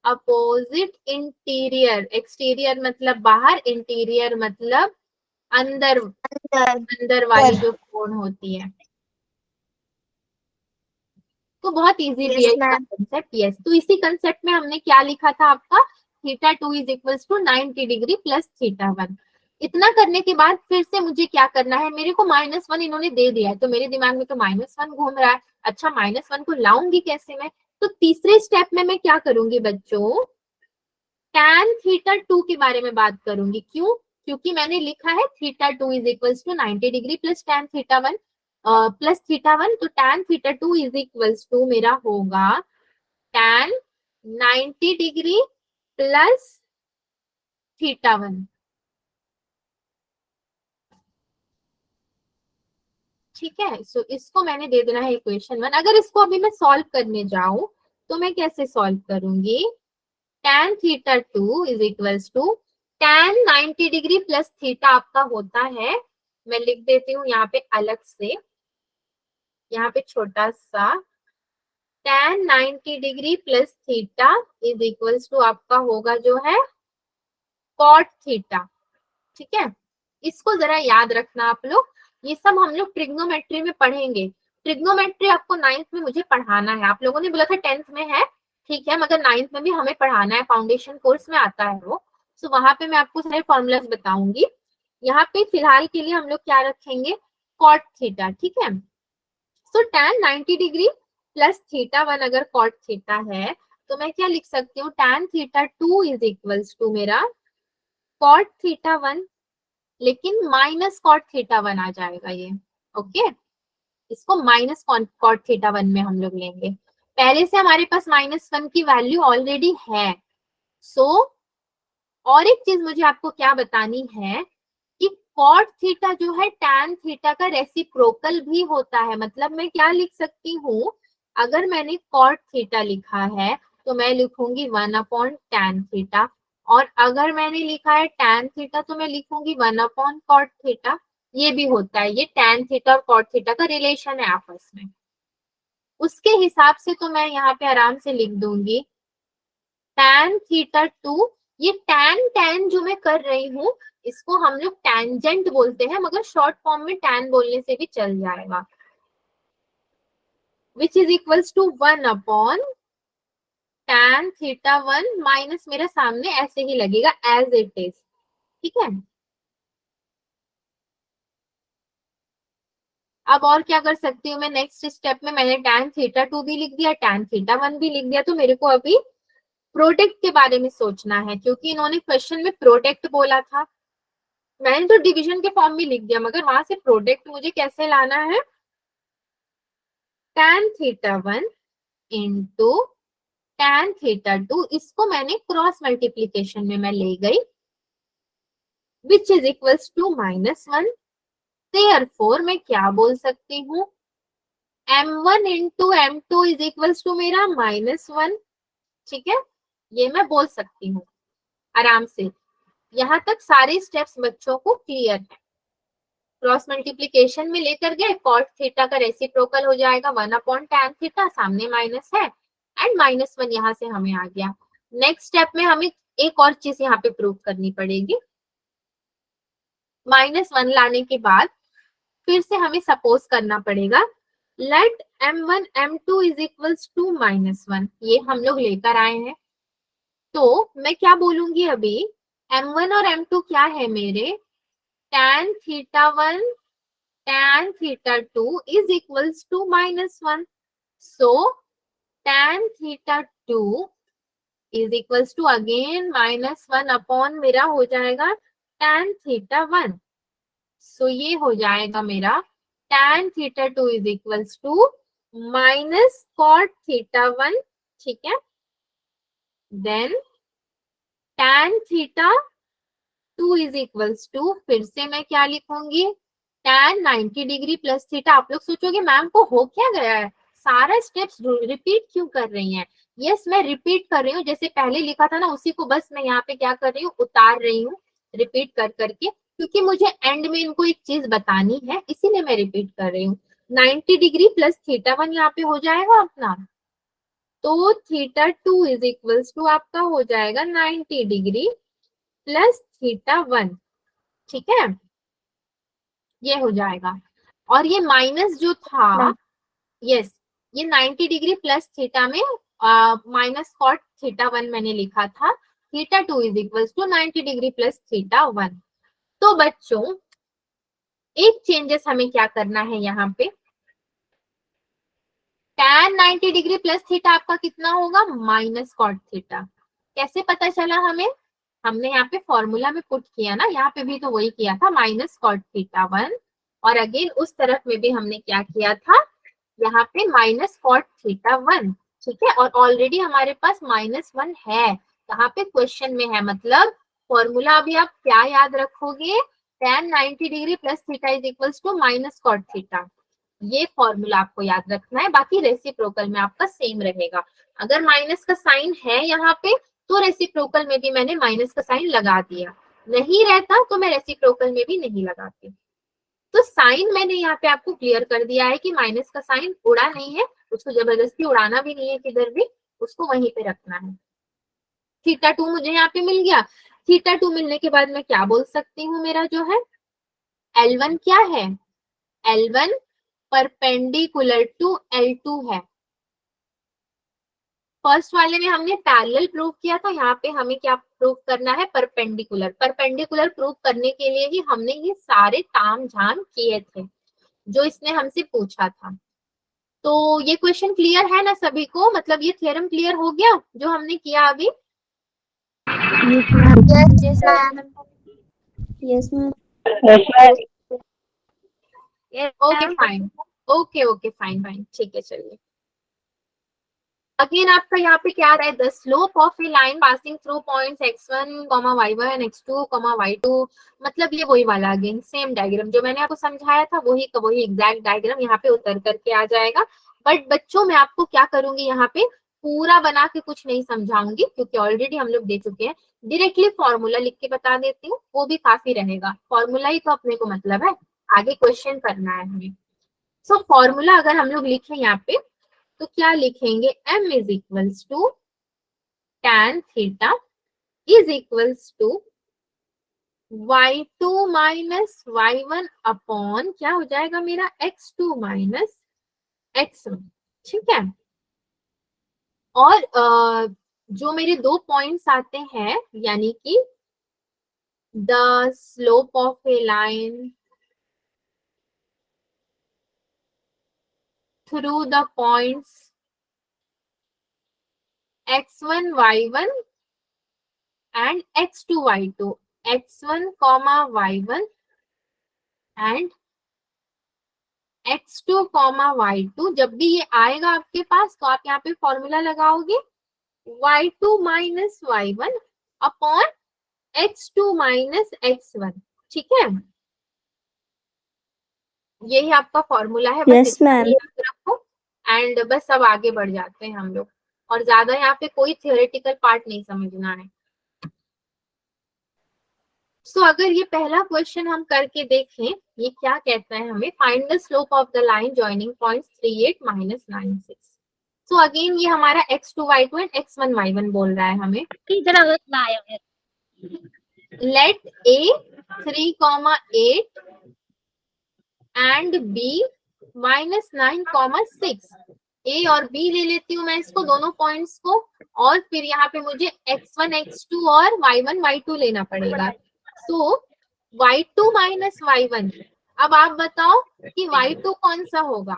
Opposite interior, exterior मतलब बाहर, इंटीरियर मतलब अंदर, अंदर वाली जो कोण होती है। तो बहुत इजी भी है यस इसका मैम। कंसेप्ट। यस, तो इसी कंसेप्ट में हमने क्या लिखा था आपका, θ2 is equals to 90 degree plus θ1। इतना करने के बाद फिर से मुझे क्या करना है, मेरे को -1 इन्होंने दे दिया है तो मेरे दिमाग में तो -1 घूम रहा है। अच्छा -1 को लाऊंगी कैसे मैं? तो तीसरे स्टेप में मैं क्या करूंगी बच्चों, tan θ2 के बारे में बात करूंगी। क्यों? क्योंकि मैंने लिखा है θ2 is equals to 90 degree plus tan θ1 plus θ1, तो tan θ2 इज इक्वल्स टू मेरा होगा tan 90 डिग्री प्लस θ1। ठीक है। सो इसको मैंने दे देना है इक्वेशन 1। अगर इसको अभी मैं सॉल्व करने जाऊं तो मैं कैसे सॉल्व करूंगी? tan theta 2 is equals to tan 90 degree plus theta आपका होता है, मैं लिख देती हूँ यहाँ पे अलग से, यहाँ पे छोटा सा, tan 90 degree plus theta is equals to आपका होगा जो है cot थीटा। ठीक है, इसको जरा याद रखना आप लोग, ये सब हम लोग ट्रिग्नोमेट्री में पढ़ेंगे। ट्रिग्नोमेट्री आपको 9th में मुझे पढ़ाना है, आप लोगों ने बोला था 10th में है, ठीक है, मगर 9th में भी हमें पढ़ाना है, फाउंडेशन कोर्स में आता है वो। सो वहां पे मैं आपको सारे फॉर्मूलाज बताऊंगी। यहाँ पे फिलहाल के लिए हम लोग क्या रखेंगे? Cot theta. ठीक है, so tan 90 degree plus theta 1 अगर कॉट थीटा है तो मैं क्या लिख सकती हूँ? tan theta 2 is equals to मेरा कॉट थीटा 1, लेकिन माइनस कॉट थीटा 1 आ जाएगा ये। ओके, इसको माइनस कॉट थीटा 1 में हम लोग लेंगे, पहले से हमारे पास -1 की वैल्यू ऑलरेडी है। सो और एक चीज मुझे आपको क्या बतानी है कि कॉट थीटा जो है tan थीटा का रेसिप्रोकल भी होता है। मतलब मैं क्या लिख सकती हूँ? अगर मैंने कॉट थीटा लिखा है तो मैं लिखूंगी 1/tan थीटा, और अगर मैंने लिखा है tan थीटा तो मैं लिखूंगी 1/cot थीटा। ये भी होता है, ये tan थीटा और cot थीटा का रिलेशन है आपस में। उसके हिसाब से तो मैं यहाँ पे आराम से लिख दूंगी tan थीटा 2, ये tan जो मैं कर रही हूँ इसको हम लोग टेंजेंट बोलते हैं, मगर शॉर्ट फॉर्म में tan बोलने से भी चल जाएगा, which is equals to 1/tan theta 1 minus, मेरे सामने ऐसे ही लगेगा एज इट इज। ठीक है, अब और क्या कर सकती हूँ मैं? नेक्स्ट स्टेप में मैंने tan थीटा 2 भी लिख दिया, tan थीटा 1 भी लिख दिया, तो मेरे को अभी प्रोडक्ट के बारे में सोचना है, क्योंकि इन्होंने क्वेश्चन में प्रोडक्ट बोला था। मैंने तो डिवीजन के फॉर्म में लिख दिया, मगर वहां से प्रोडक्ट मुझे कैसे लाना है? tan theta 1 into tan theta 2, इसको मैंने क्रॉस मल्टीप्लीकेशन में मैं ले गई, which is equals to -1। Therefore मैं क्या बोल सकती हूँ? m1 into m2 is equals to मेरा -1। ठीक है, ये मैं बोल सकती हूँ आराम से। यहाँ तक सारे स्टेप्स बच्चों को क्लियर है। क्रॉस मल्टीप्लीकेशन में लेकर गए, कॉट थीटा का रेसिप्रोकल हो जाएगा 1/tan थीटा, सामने माइनस है, एंड -1 यहाँ से हमें आ गया। नेक्स्ट स्टेप में हमें एक और चीज यहाँ पे प्रूव करनी पड़ेगी। -1 लाने के बाद फिर से हमें सपोज करना पड़ेगा late m1 m2 is equals to -1, ये हम लोग लेकर आए हैं। तो मैं क्या बोलूंगी अभी? m1 और m2 क्या है मेरे? tan theta 1 tan theta 2 is equals to -1. So tan theta 2 is equals to again -1 upon मेरा हो जाएगा tan थीटा 1. So ये हो जाएगा मेरा tan theta 2 is equals to minus cot theta 1. ठीक है, then tan theta 2 is equals to, फिर से मैं क्या लिखूंगी? tan 90 degree plus theta. आप लोग सोचोगे मैम को हो क्या गया है, सारा स्टेप्स रिपीट क्यों कर रही हैं? यस, मैं रिपीट कर रही हूँ, जैसे पहले लिखा था ना उसी को बस मैं यहाँ पे क्या कर रही हूँ, उतार रही हूँ रिपीट कर करके, क्योंकि मुझे एंड में इनको एक चीज बतानी है, इसीलिए मैं रिपीट कर रही हूँ। 90 डिग्री प्लस थीटा 1 यहाँ पे हो जाएगा अपना, तो थीटा 2 इज इक्वल्स टू आपका हो जाएगा 90 डिग्री प्लस थीटा 1। ठीक है, ये हो जाएगा। और ये माइनस जो था, यस, ये 90 डिग्री प्लस थीटा में माइनस कॉट थीटा 1 मैंने लिखा था, theta 2 is equals to 90 degree plus theta 1। तो बच्चों एक चेंजेस हमें क्या करना है यहाँ पे? tan 90 डिग्री प्लस थीटा आपका कितना होगा? Minus cot theta. कैसे पता चला हमें? हमने यहाँ पे फॉर्मूला में पुट किया ना, यहाँ पे भी तो वही किया था, माइनस कॉट थीटा 1, और अगेन उस तरफ में भी हमने क्या किया था, यहाँ पे माइनस कॉट थीटा 1। ठीक है, और ऑलरेडी हमारे पास -1 है यहाँ पे क्वेश्चन में है, मतलब फॉर्मूला अभी आप क्या याद रखोगे? tan 90 degree plus theta is equals to minus cot theta. ये फॉर्मूला आपको याद रखना है, बाकी रेसिप्रोकल में आपका सेम रहेगा। अगर माइनस का साइन है यहाँ पे तो रेसिप्रोकल में भी मैंने माइनस का साइन लगा दिया, नहीं रहता तो मैं रेसिप्रोकल में भी नहीं लगाती। तो साइन मैंने यहाँ पे आपको क्लियर कर दिया है कि माइनस का साइन उड़ा नहीं है, उसको जबरदस्ती उड़ाना भी नहीं है किधर भी, उसको वहीं पे रखना है। थीटा 2 मुझे यहाँ पे मिल गया। थीटा 2 मिलने के बाद मैं क्या बोल सकती हूँ, मेरा जो है L1 क्या है, L1 परपेंडिकुलर टू L2 है। फर्स्ट वाले में हमने पैरेलल प्रूव किया था, यहाँ पे हमें क्या प्रूव करना है, परपेंडिकुलर। परपेंडिकुलर प्रूव करने के लिए ही हमने ये सारे ताम झाम किए थे जो इसने हमसे पूछा था। तो ये क्वेश्चन क्लियर है ना सभी को, मतलब ये थ्योरम क्लियर हो गया जो हमने किया अभी। Yes, ma'am. Yes, ma'am. Yes, okay ma'am. Fine, okay fine fine, ठीक है चलिए। अगेन आपका यहाँ पे क्या रहा है, the slope of a line passing through points x1, y1, x2, y2, मतलब ये वही वाला अगेन सेम डायग्राम जो मैंने आपको समझाया था, वही एग्जैक्ट डायग्राम यहाँ पे उतर करके आ जाएगा। बट बच्चों मैं आपको क्या करूंगी, यहाँ पे पूरा बना के कुछ नहीं समझाऊंगी क्योंकि ऑलरेडी हम लोग दे चुके हैं। डायरेक्टली फॉर्मूला लिख के बता देती हूँ, वो भी काफी रहेगा। फॉर्मूला ही तो अपने को मतलब है, आगे क्वेश्चन करना है हमें। सो फॉर्मूला अगर हम लोग लिखें यहाँ पे तो क्या लिखेंगे, m is equals to tan theta is equals to y2 minus y1 upon क्या हो जाएगा मेरा x2 माइनस x1, ठीक है। और जो मेरे दो पॉइंट्स आते हैं यानी कि the slope of a line through the points x1 y1 and x2 y2, x1 y1 and x2 y2, जब भी ये आएगा आपके पास तो आप यहाँ पे फॉर्मूला लगाओगे y2 minus y1 upon x2 minus x1, ठीक है। यही आपका फॉर्मूला है, बस Yes, इतना ma'am. ही याद रखो। एंड बस अब आगे बढ़ जाते हैं हम लोग, और ज्यादा यहाँ पे कोई थियोरेटिकल पार्ट नहीं समझना है। सो अगर ये पहला क्वेश्चन हम करके देखें, ये क्या कहता है हमें, find the slope of the line joining points 38 minus 96। So again ये हमारा x2 y2 and x1 y1 बोल रहा है हमें। Let a 3,8 and b minus 9,6, a और b ले लेती हूँ मैं इसको दोनों पॉइंट्स को, और फिर यहाँ पे मुझे x1 x2 और y1 y2 लेना पड़ेगा। सो y2 माइनस y1, अब आप बताओ कि y2 कौन सा होगा,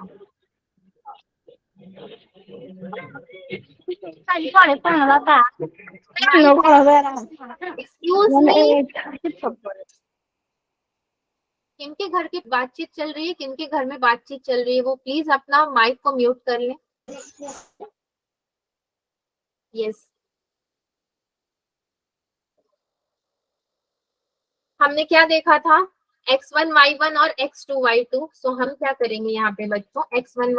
एक्सक्यूज मी, किनके घर की बातचीत चल रही है, किनके घर में बातचीत चल रही है, वो प्लीज अपना माइक को म्यूट कर लें। यस, हमने क्या देखा था, x1 y1 और x2 y2। सो हम क्या करेंगे यहाँ पे बच्चों, x1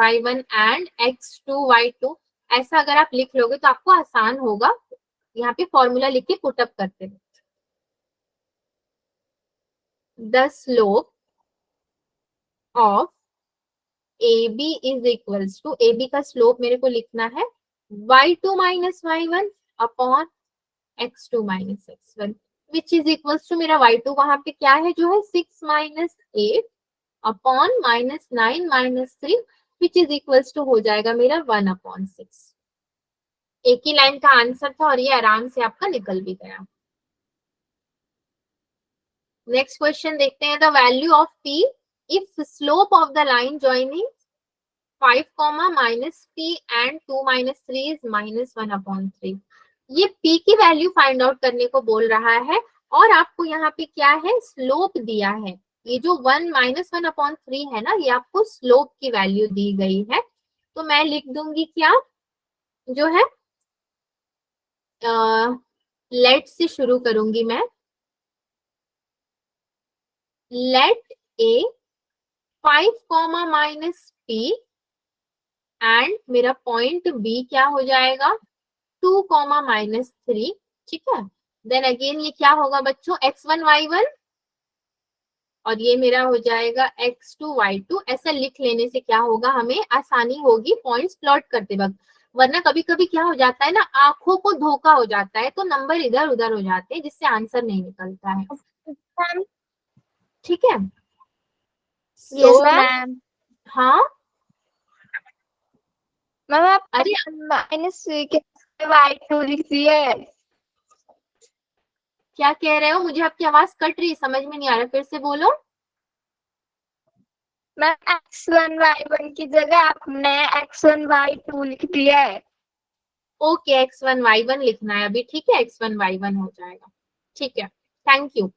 y1 and x2 y2, ऐसा अगर आप लिख लोगे तो आपको आसान होगा यहाँ पे फॉर्मूला लिख के पुटअप करते हैं। The slope of AB is equals to, AB का स्लोप मेरे को लिखना है y2 minus y1 upon x2 minus x1, which is equals to मेरा y2 वहां पे क्या है जो है 6 minus 8 upon minus 9 minus 3, which is equals to हो जाएगा मेरा 1 अपॉन 6। एक ही लाइन का आंसर था और ये आराम से आपका निकल भी गया। नेक्स्ट क्वेश्चन देखते हैं, the value of p if slope of the line joining 5 minus p and 2 minus 3 is minus 1 upon 3। ये p की वैल्यू फाइंड आउट करने को बोल रहा है और आपको यहाँ पे क्या है, स्लोप दिया है। ये जो 1 माइनस 1 अपॉन 3 है ना, ये आपको स्लोप की वैल्यू दी गई है। तो मैं लिख दूंगी क्या, जो है लेट से शुरू करूंगी मैं, let a 5 comma minus p and मेरा पॉइंट बी क्या हो जाएगा 2 कॉमा माइनस 3, ठीक है। देन अगेन ये क्या होगा बच्चों x1 y1 और ये मेरा हो जाएगा x2 y2। ऐसा लिख लेने से क्या होगा, हमें आसानी होगी पॉइंट्स प्लॉट करते वक्त। वरना कभी कभी क्या हो जाता है ना, आंखों को धोखा हो जाता है तो नंबर इधर उधर हो जाते हैं जिससे आंसर नहीं निकलता है, मैम ठीक है। Yes so ma'am. हाँ मैम आप अरे माइनस के y2 लिख दिए। क्या कह रहे हो, मुझे आपकी आवाज कट रही है, समझ में नहीं आ रहा, फिर से बोलो। मैम x1 y1 की जगह आपने x1 y2 लिख दिया है। ओके x1 y1 लिखना है अभी, ठीक है, x1 y1 हो जाएगा, ठीक है, थैंक यू।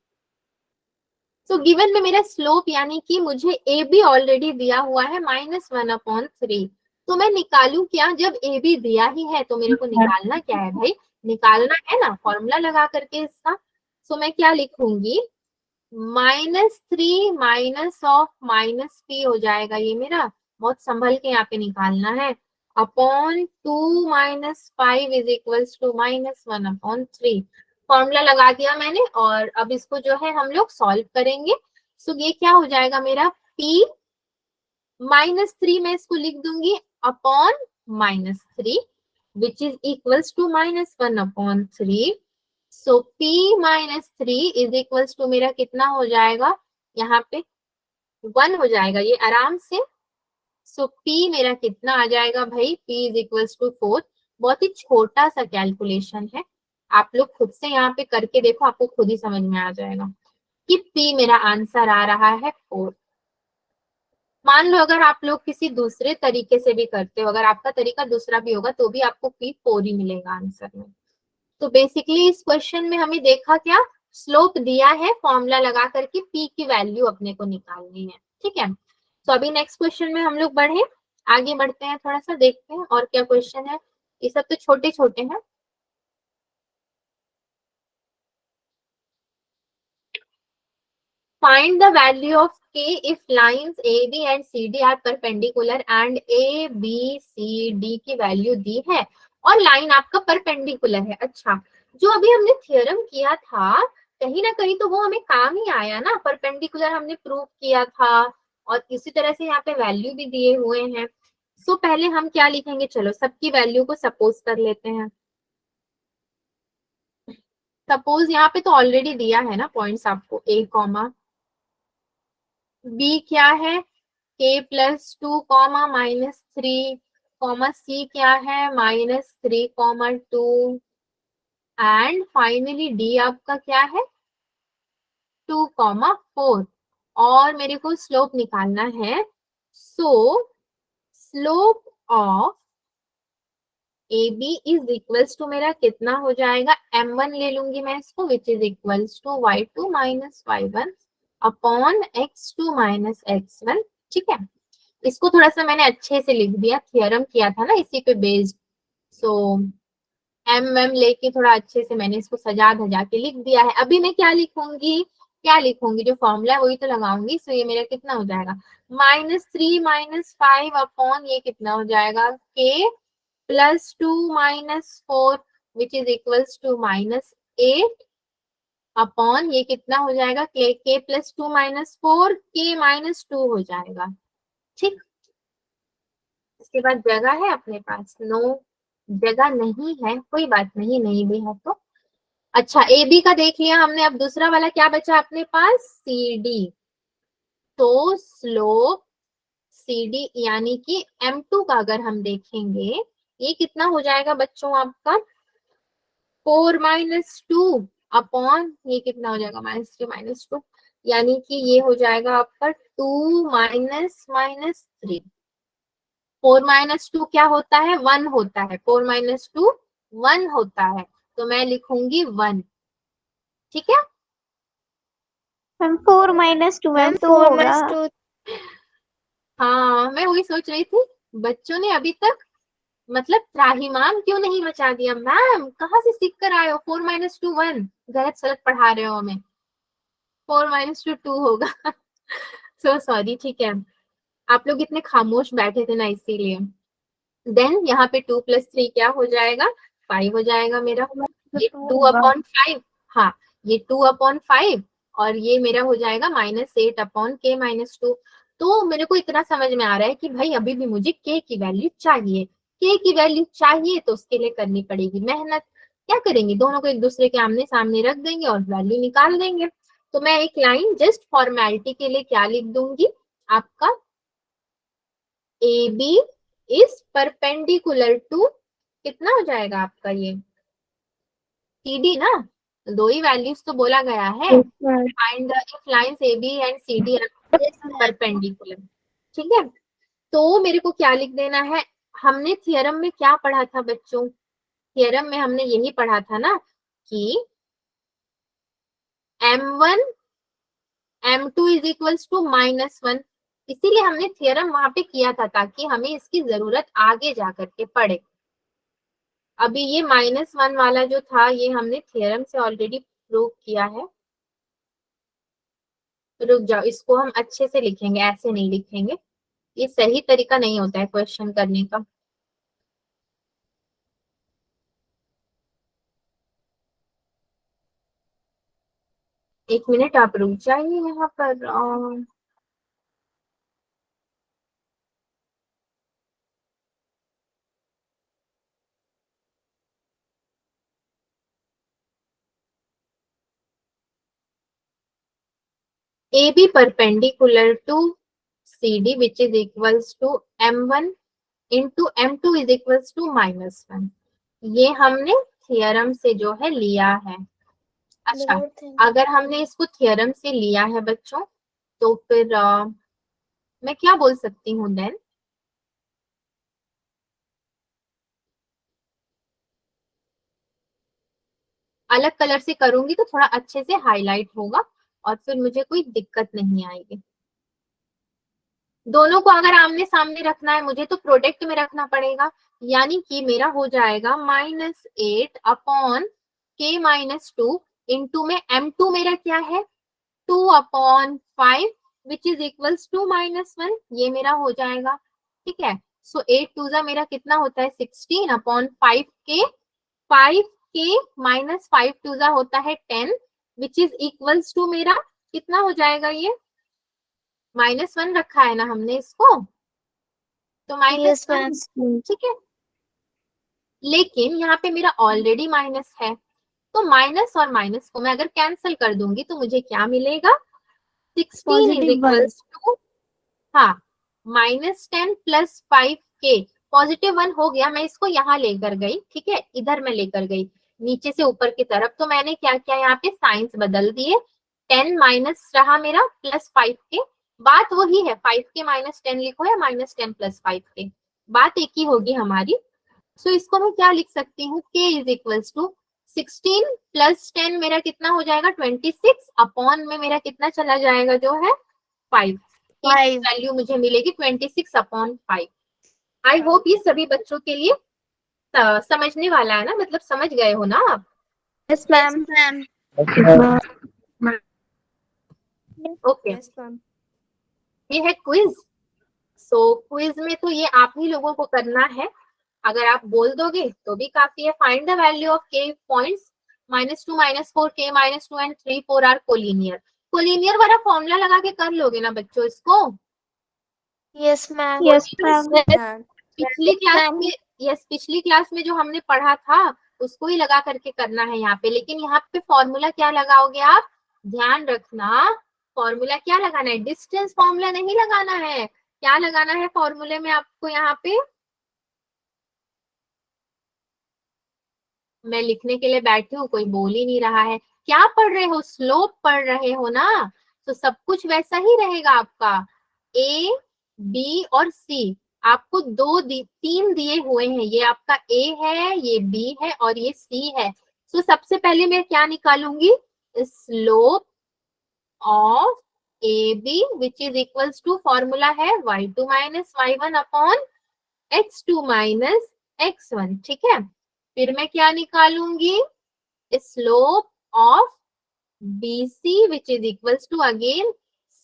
सो गिवन में मेरा स्लोप यानी कि मुझे ए बी ऑलरेडी दिया हुआ है -1/3, तो मैं निकालूं क्या, जब ए बी दिया ही है तो मेरे को निकालना क्या है भाई, निकालना है ना फॉर्मूला लगा करके इसका। सो मैं क्या लिखूंगी, -3 माइनस ऑफ माइनस पी हो जाएगा ये मेरा, बहुत संभल के यहाँ पे निकालना है, upon 2 minus 5 is equals to -1/3। Formula लगा दिया मैंने और अब इसको जो है हम लोग सॉल्व करेंगे। सो ये क्या हो जाएगा मेरा p -3 में इसको लिख दूंगी upon -3 which is equals to -1/3। So p -3 is equals to मेरा कितना हो जाएगा, यहाँ पे 1 हो जाएगा ये आराम से। सो p मेरा कितना आ जाएगा भाई, p इज इक्वल्स टू 4। बहुत ही छोटा सा कैलकुलेशन है, आप लोग खुद से यहाँ पे करके देखो, आपको खुद ही समझ में आ जाएगा कि p मेरा आंसर आ रहा है 4। मान लो अगर आप लोग किसी दूसरे तरीके से भी करते हो, अगर आपका तरीका दूसरा भी होगा तो भी आपको p 4 ही मिलेगा आंसर में। तो बेसिकली इस क्वेश्चन में हमें देखा क्या, स्लोप दिया है, फॉर्मूला लगा करके p की वैल्यू अपने को निकालनी है, ठीक है। तो अभी नेक्स्ट क्वेश्चन में हम लोग बढ़े, आगे बढ़ते हैं, थोड़ा सा देखते हैं और क्या क्वेश्चन है, ये सब तो छोटे छोटे हैं। Find the value of k if lines AB and CD are perpendicular and ABCD की वैल्यू दी है और लाइन आपका परपेंडिकुलर है। अच्छा, जो अभी हमने थ्योरम किया था कहीं ना कहीं तो वो हमें काम ही आया ना, परपेंडिकुलर हमने प्रूव किया था और इसी तरह से यहाँ पे वैल्यू भी दिए हुए हैं। सो पहले हम क्या लिखेंगे, चलो सबकी वैल्यू को सपोज कर लेते हैं। सपोज यहाँ पे तो ऑलरेडी दिया है ना पॉइंट्स आपको, a कॉमा बी क्या है k प्लस 2 कॉमा -3 कॉमा सी क्या है -3 कॉमा 2 एंड फाइनली डी आपका क्या है 2 कॉमा 4 और मेरे को स्लोप निकालना है। So slope of A B is equals to मेरा कितना हो जाएगा, m1 ले लूंगी मैं इसको which is equals to y2 minus y1 upon x2 minus x1, ठीक है। इसको थोड़ा सा मैंने अच्छे से लिख दिया, थ्योरम किया था ना इसी पे बेस्ड। सो एम लेके थोड़ा अच्छे से मैंने इसको सजा धजा के लिख दिया है। अभी मैं क्या लिखूंगी, क्या लिखूंगी, जो फॉर्मूला है वही तो लगाऊंगी। सो ये मेरा कितना हो जाएगा -3 -5 अपॉन ये कितना हो जाएगा k plus 2 -4 which is equals to -8 upon ये कितना हो जाएगा k प्लस 2 -4 k -2 हो जाएगा, ठीक। इसके बाद जगह है अपने पास, नो जगह नहीं है, कोई बात नहीं, नहीं भी है तो। अच्छा ए बी का देख लिया हमने, अब दूसरा वाला क्या बचा अपने पास, सी डी। तो स्लोप सी डी यानी कि M2 का अगर हम देखेंगे ये कितना हो जाएगा बच्चों आपका 4 -2 अपॉन ये कितना हो जाएगा -3 -2 यानी कि ये हो जाएगा आपका 2 -3। 4 -2 क्या होता है, 1 होता है, 4 -2 1 होता है, तो मैं लिखूंगी 1, ठीक है। मैम 4 -2 मैम 2 होगा। हाँ मैं वही सोच रही थी, बच्चों ने अभी तक मतलब त्राहिमाम क्यों नहीं मचा दिया, मैम कहाँ से सीख कर आए हो, 4 -2 1, गलत सलत पढ़ा रहे हो हमें, 4 -2 2 होगा। सो सॉरी, ठीक है। आप लोग इतने खामोश बैठे थे ना इसीलिए। देन यहाँ पे 2 + 3 क्या हो जाएगा, 5 हो जाएगा मेरा। ये 2/5, हाँ ये 2/5 और ये मेरा हो जाएगा -8/k-2। तो मेरे को इतना समझ में आ रहा है कि भाई अभी भी मुझे k की वैल्यू चाहिए। k की वैल्यू चाहिए तो उसके लिए करनी पड़ेगी मेहनत। क्या करेंगे, दोनों को एक दूसरे के आमने सामने रख देंगे और वैल्यू निकाल देंगे। तो मैं एक लाइन जस्ट फॉर्मेलिटी के लिए क्या लिख दूंगी, आपका AB इज परपेंडिकुलर टू, कितना हो जाएगा आपका ये CD ना, दो ही वैल्यूज तो बोला गया है। Find the if lines AB and CD are perpendicular. ठीक है, तो मेरे को क्या लिख देना है, हमने थियरम में क्या पढ़ा था बच्चों, थियरम में हमने यही पढ़ा था ना कि M1 M2 is equals to -1, इसीलिए हमने थियरम वहां पे किया था ताकि हमें इसकी जरूरत आगे जा करके पड़े। अभी ये -1 वाला जो था ये हमने थियरम से ऑलरेडी प्रूव किया है। रुक जाओ, इसको हम अच्छे से लिखेंगे, ऐसे नहीं लिखेंगे, ये सही तरीका नहीं होता है क्वेश्चन करने का। एक मिनट आप रुक जाइए यहाँ पर। AB perpendicular to CD which is equals to M1 into M2 is equals to -1, ये हमने थियरम से जो है लिया है। अच्छा, अगर हमने इसको थियरम से लिया है बच्चों तो फिर मैं क्या बोल सकती हूँ देन, अलग कलर से करूंगी तो थोड़ा अच्छे से हाईलाइट होगा और फिर मुझे कोई दिक्कत नहीं आएगी। दोनों को अगर आमने सामने रखना है मुझे तो प्रोडक्ट में रखना पड़ेगा, यानी कि मेरा हो जाएगा -8/k-2 इंटू में M2 मेरा क्या है 2/5 विच इज इक्वल्स टू -1, ये मेरा हो जाएगा। ठीक है, सो 8 2 मेरा कितना होता है 16/5k, 5k -5 2 होता है 10 विच इज इक्वल्स टू मेरा कितना हो जाएगा, ये -1 रखा है ना हमने इसको, तो -1। ठीक है, लेकिन यहाँ पे मेरा ऑलरेडी माइनस है, तो माइनस और माइनस को मैं अगर कैंसिल कर दूंगी तो मुझे क्या मिलेगा, 16 इज इक्वल्स टू, हाँ -10 + 5k, +1 हो गया, मैं इसको यहाँ लेकर गई। ठीक है, इधर मैं लेकर गई नीचे से ऊपर की तरफ, तो मैंने क्या किया यहाँ पे साइंस बदल दिए, 10 माइनस रहा मेरा +5k, बात वही है 5k -10 लिखो या -10 + 5k, बात एक ही होगी हमारी। सो इसको मैं क्या लिख सकती हूँ, k इज इक्वल्स टू 16 + 10 मेरा कितना हो जाएगा 26, अपॉन में मेरा कितना चला जाएगा जो है 5, वैल्यू मुझे मिलेगी 26/5। आई होप ये सभी बच्चों के लिए समझने वाला है ना, मतलब समझ गए हो ना आप। Yes ma'am. ओके, ये है क्विज। सो क्विज में तो ये आप ही लोगों को करना है, अगर आप बोल दोगे तो भी काफी है। Find the value of k points -2 -4 k -2 and 3 4 are collinear. Collinear वाला फॉर्मूला लगा के कर लोगे ना बच्चों इसको। Yes ma'am. पिछली क्लास में, यस पिछली क्लास में जो हमने पढ़ा था उसको ही लगा करके करना है यहाँ पे, लेकिन यहाँ पे फॉर्मूला क्या लगाओगे आप, ध्यान रखना फॉर्मूला क्या लगाना है, डिस्टेंस फॉर्मूला नहीं लगाना है। क्या लगाना है फॉर्मूले में आपको, यहाँ पे मैं लिखने के लिए बैठी हूँ, कोई बोल ही नहीं रहा है। क्या पढ़ रहे हो, स्लोप पढ़ रहे हो ना, तो सब कुछ वैसा ही रहेगा आपका। ए बी और सी आपको तीन दिए हुए हैं, ये आपका ए है, ये बी है और ये सी है। तो सबसे पहले मैं क्या निकालूंगी, slope of A B which is equals to, formula है y2 - y1 upon x2 - x1। ठीक है, फिर मैं क्या निकालूंगी, slope of BC which is equals to again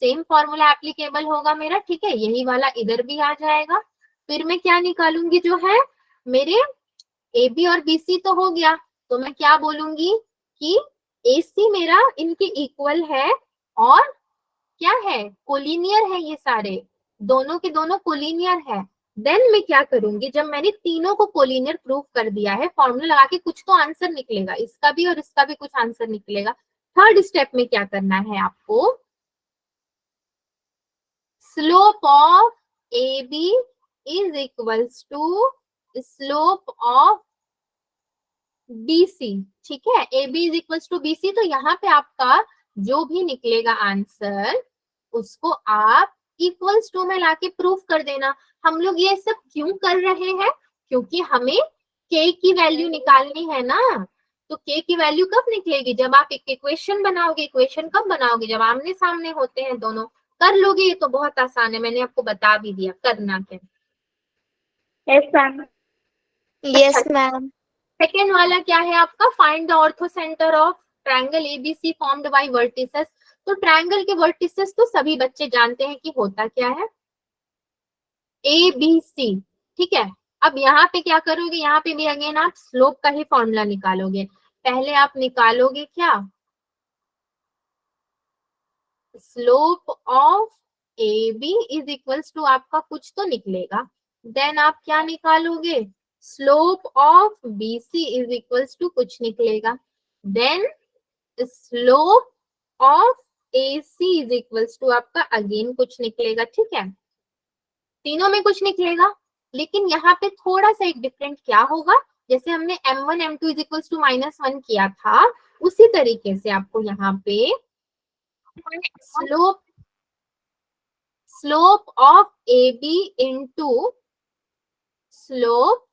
same formula applicable होगा मेरा, ठीक है, यही वाला इधर भी आ जाएगा। फिर मैं क्या निकालूंगी, जो है मेरे ए बी और बी सी तो हो गया, तो मैं क्या बोलूंगी कि ए सी मेरा इनके इक्वल है और क्या है, कोलिनियर है, ये सारे दोनों के दोनों कोलिनियर है। देन मैं क्या करूंगी, जब मैंने तीनों को कोलिनियर प्रूव कर दिया है, फॉर्मूला लगा के कुछ तो आंसर निकलेगा, इसका भी और इसका भी कुछ आंसर निकलेगा। थर्ड स्टेप में क्या करना है आपको, slope of A B is equals to slope of BC, ठीक है, AB is equals to BC। तो यहाँ पे आपका जो भी निकलेगा आंसर, उसको आप इक्वल्स टू में लाके प्रूफ कर देना। हम लोग ये सब क्यों कर रहे हैं, क्योंकि हमें K की वैल्यू निकालनी है ना। तो K की वैल्यू कब निकलेगी, जब आप एक इक्वेशन बनाओगे। इक्वेशन कब बनाओगे, जब आमने सामने होते हैं दोनों। कर लोगे, ये तो बहुत आसान है, मैंने आपको बता भी दिया करना क्या। Yes, ma'am. Yes, ma'am. Second वाला क्या है आपका, find the ortho centre of triangle ABC formed by vertices. तो ट्रायंगल के वर्टिसेस तो सभी बच्चे जानते हैं कि होता क्या है, ए बी सी, ठीक है। अब यहाँ पे क्या करोगे, यहाँ पे भी अगेन आप स्लोप का ही फॉर्मूला निकालोगे। पहले आप निकालोगे क्या, slope of A B is equals to आपका कुछ तो निकलेगा। देन आप क्या निकालोगे, slope of B C is equals to कुछ निकलेगा। Then slope of A C is equals to आपका अगेन कुछ निकलेगा, ठीक है, तीनों में कुछ निकलेगा। लेकिन यहाँ पे थोड़ा सा एक डिफरेंट क्या होगा, जैसे हमने m1 m2 is equals to -1 किया था, उसी तरीके से आपको यहाँ पे slope of A B into slope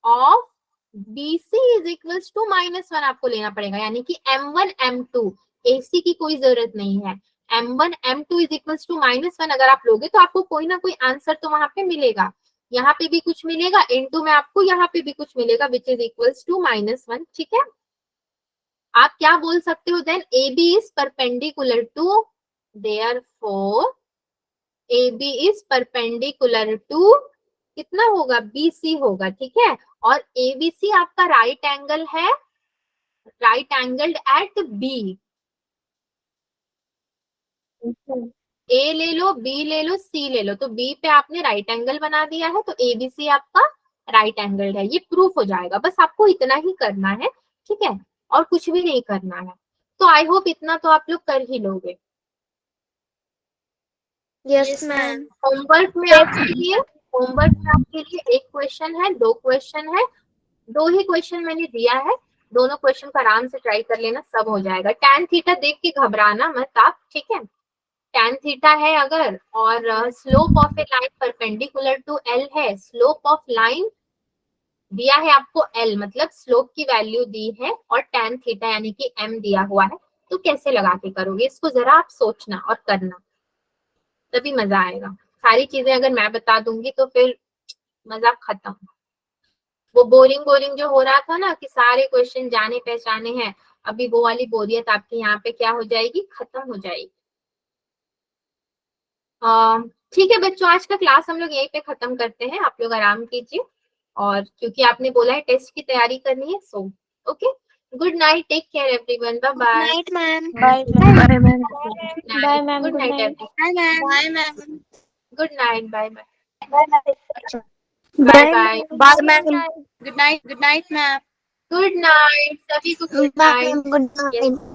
of B C is equals to -1 आपको लेना पड़ेगा। यानी कि m1 m2, AC की कोई जरूरत नहीं है, m1 m2 is equals to -1 अगर आप लोगे तो आपको कोई ना कोई आंसर तो वहां पे मिलेगा। यहाँ पे भी कुछ मिलेगा, इनटू में आपको यहाँ पे भी कुछ मिलेगा, विच इज इक्वल्स टू -1, ठीक है। आप क्या बोल सकते हो then, A B is perpendicular to, therefore A B is perpendicular to कितना होगा, BC होगा, ठीक है। और ABC आपका राइट एंगल है, right angled at B। A ले लो, B ले लो, C ले लो, तो B पे आपने राइट एंगल बना दिया है, तो ABC आपका राइट एंगल है, ये प्रूफ हो जाएगा। बस आपको इतना ही करना है, ठीक है, और कुछ भी नहीं करना है। तो आई होप इतना तो आप लोग कर ही लोगे। Yes, ma'am. होमवर्क में आपके लिए एक क्वेश्चन है, 2 क्वेश्चन है, 2 ही क्वेश्चन मैंने दिया है, दोनों क्वेश्चन को आराम से ट्राई कर लेना, सब हो जाएगा। tan थीटा देख के घबराना मत आप, ठीक है। tan थीटा है अगर, और slope of a line perpendicular to L है, स्लोप ऑफ लाइन दिया है आपको L, मतलब स्लोप की वैल्यू दी है, और tan थीटा यानी कि M दिया हुआ है। तो कैसे लगा के करोगे, इसको जरा आप सोचना और करना, तभी मजा आएगा। सारी चीजें अगर मैं बता दूंगी तो फिर मजा खत्म। वो बोरिंग जो हो रहा था ना कि सारे क्वेश्चन जाने पहचाने हैं, अभी वो वाली बोरियत आपके यहाँ पे क्या हो जाएगी, खत्म हो जाएगी। ठीक है बच्चों, आज का क्लास हम लोग यहीं पे खत्म करते हैं, आप लोग आराम कीजिए, और क्योंकि आपने बोला है टेस्ट की तैयारी करनी है, so okay, good night, take care everyone, bye bye. Night, ma'am. Bye, ma'am. Bye, ma'am. Good Good night, night. Bye, ma'am. Bye, ma'am. Good night, bye bye, Bye, bye bye, Bye, ma'am. Good night. Good night, ma'am. Good night, सभी को good Bye, night. ma'am. Good night.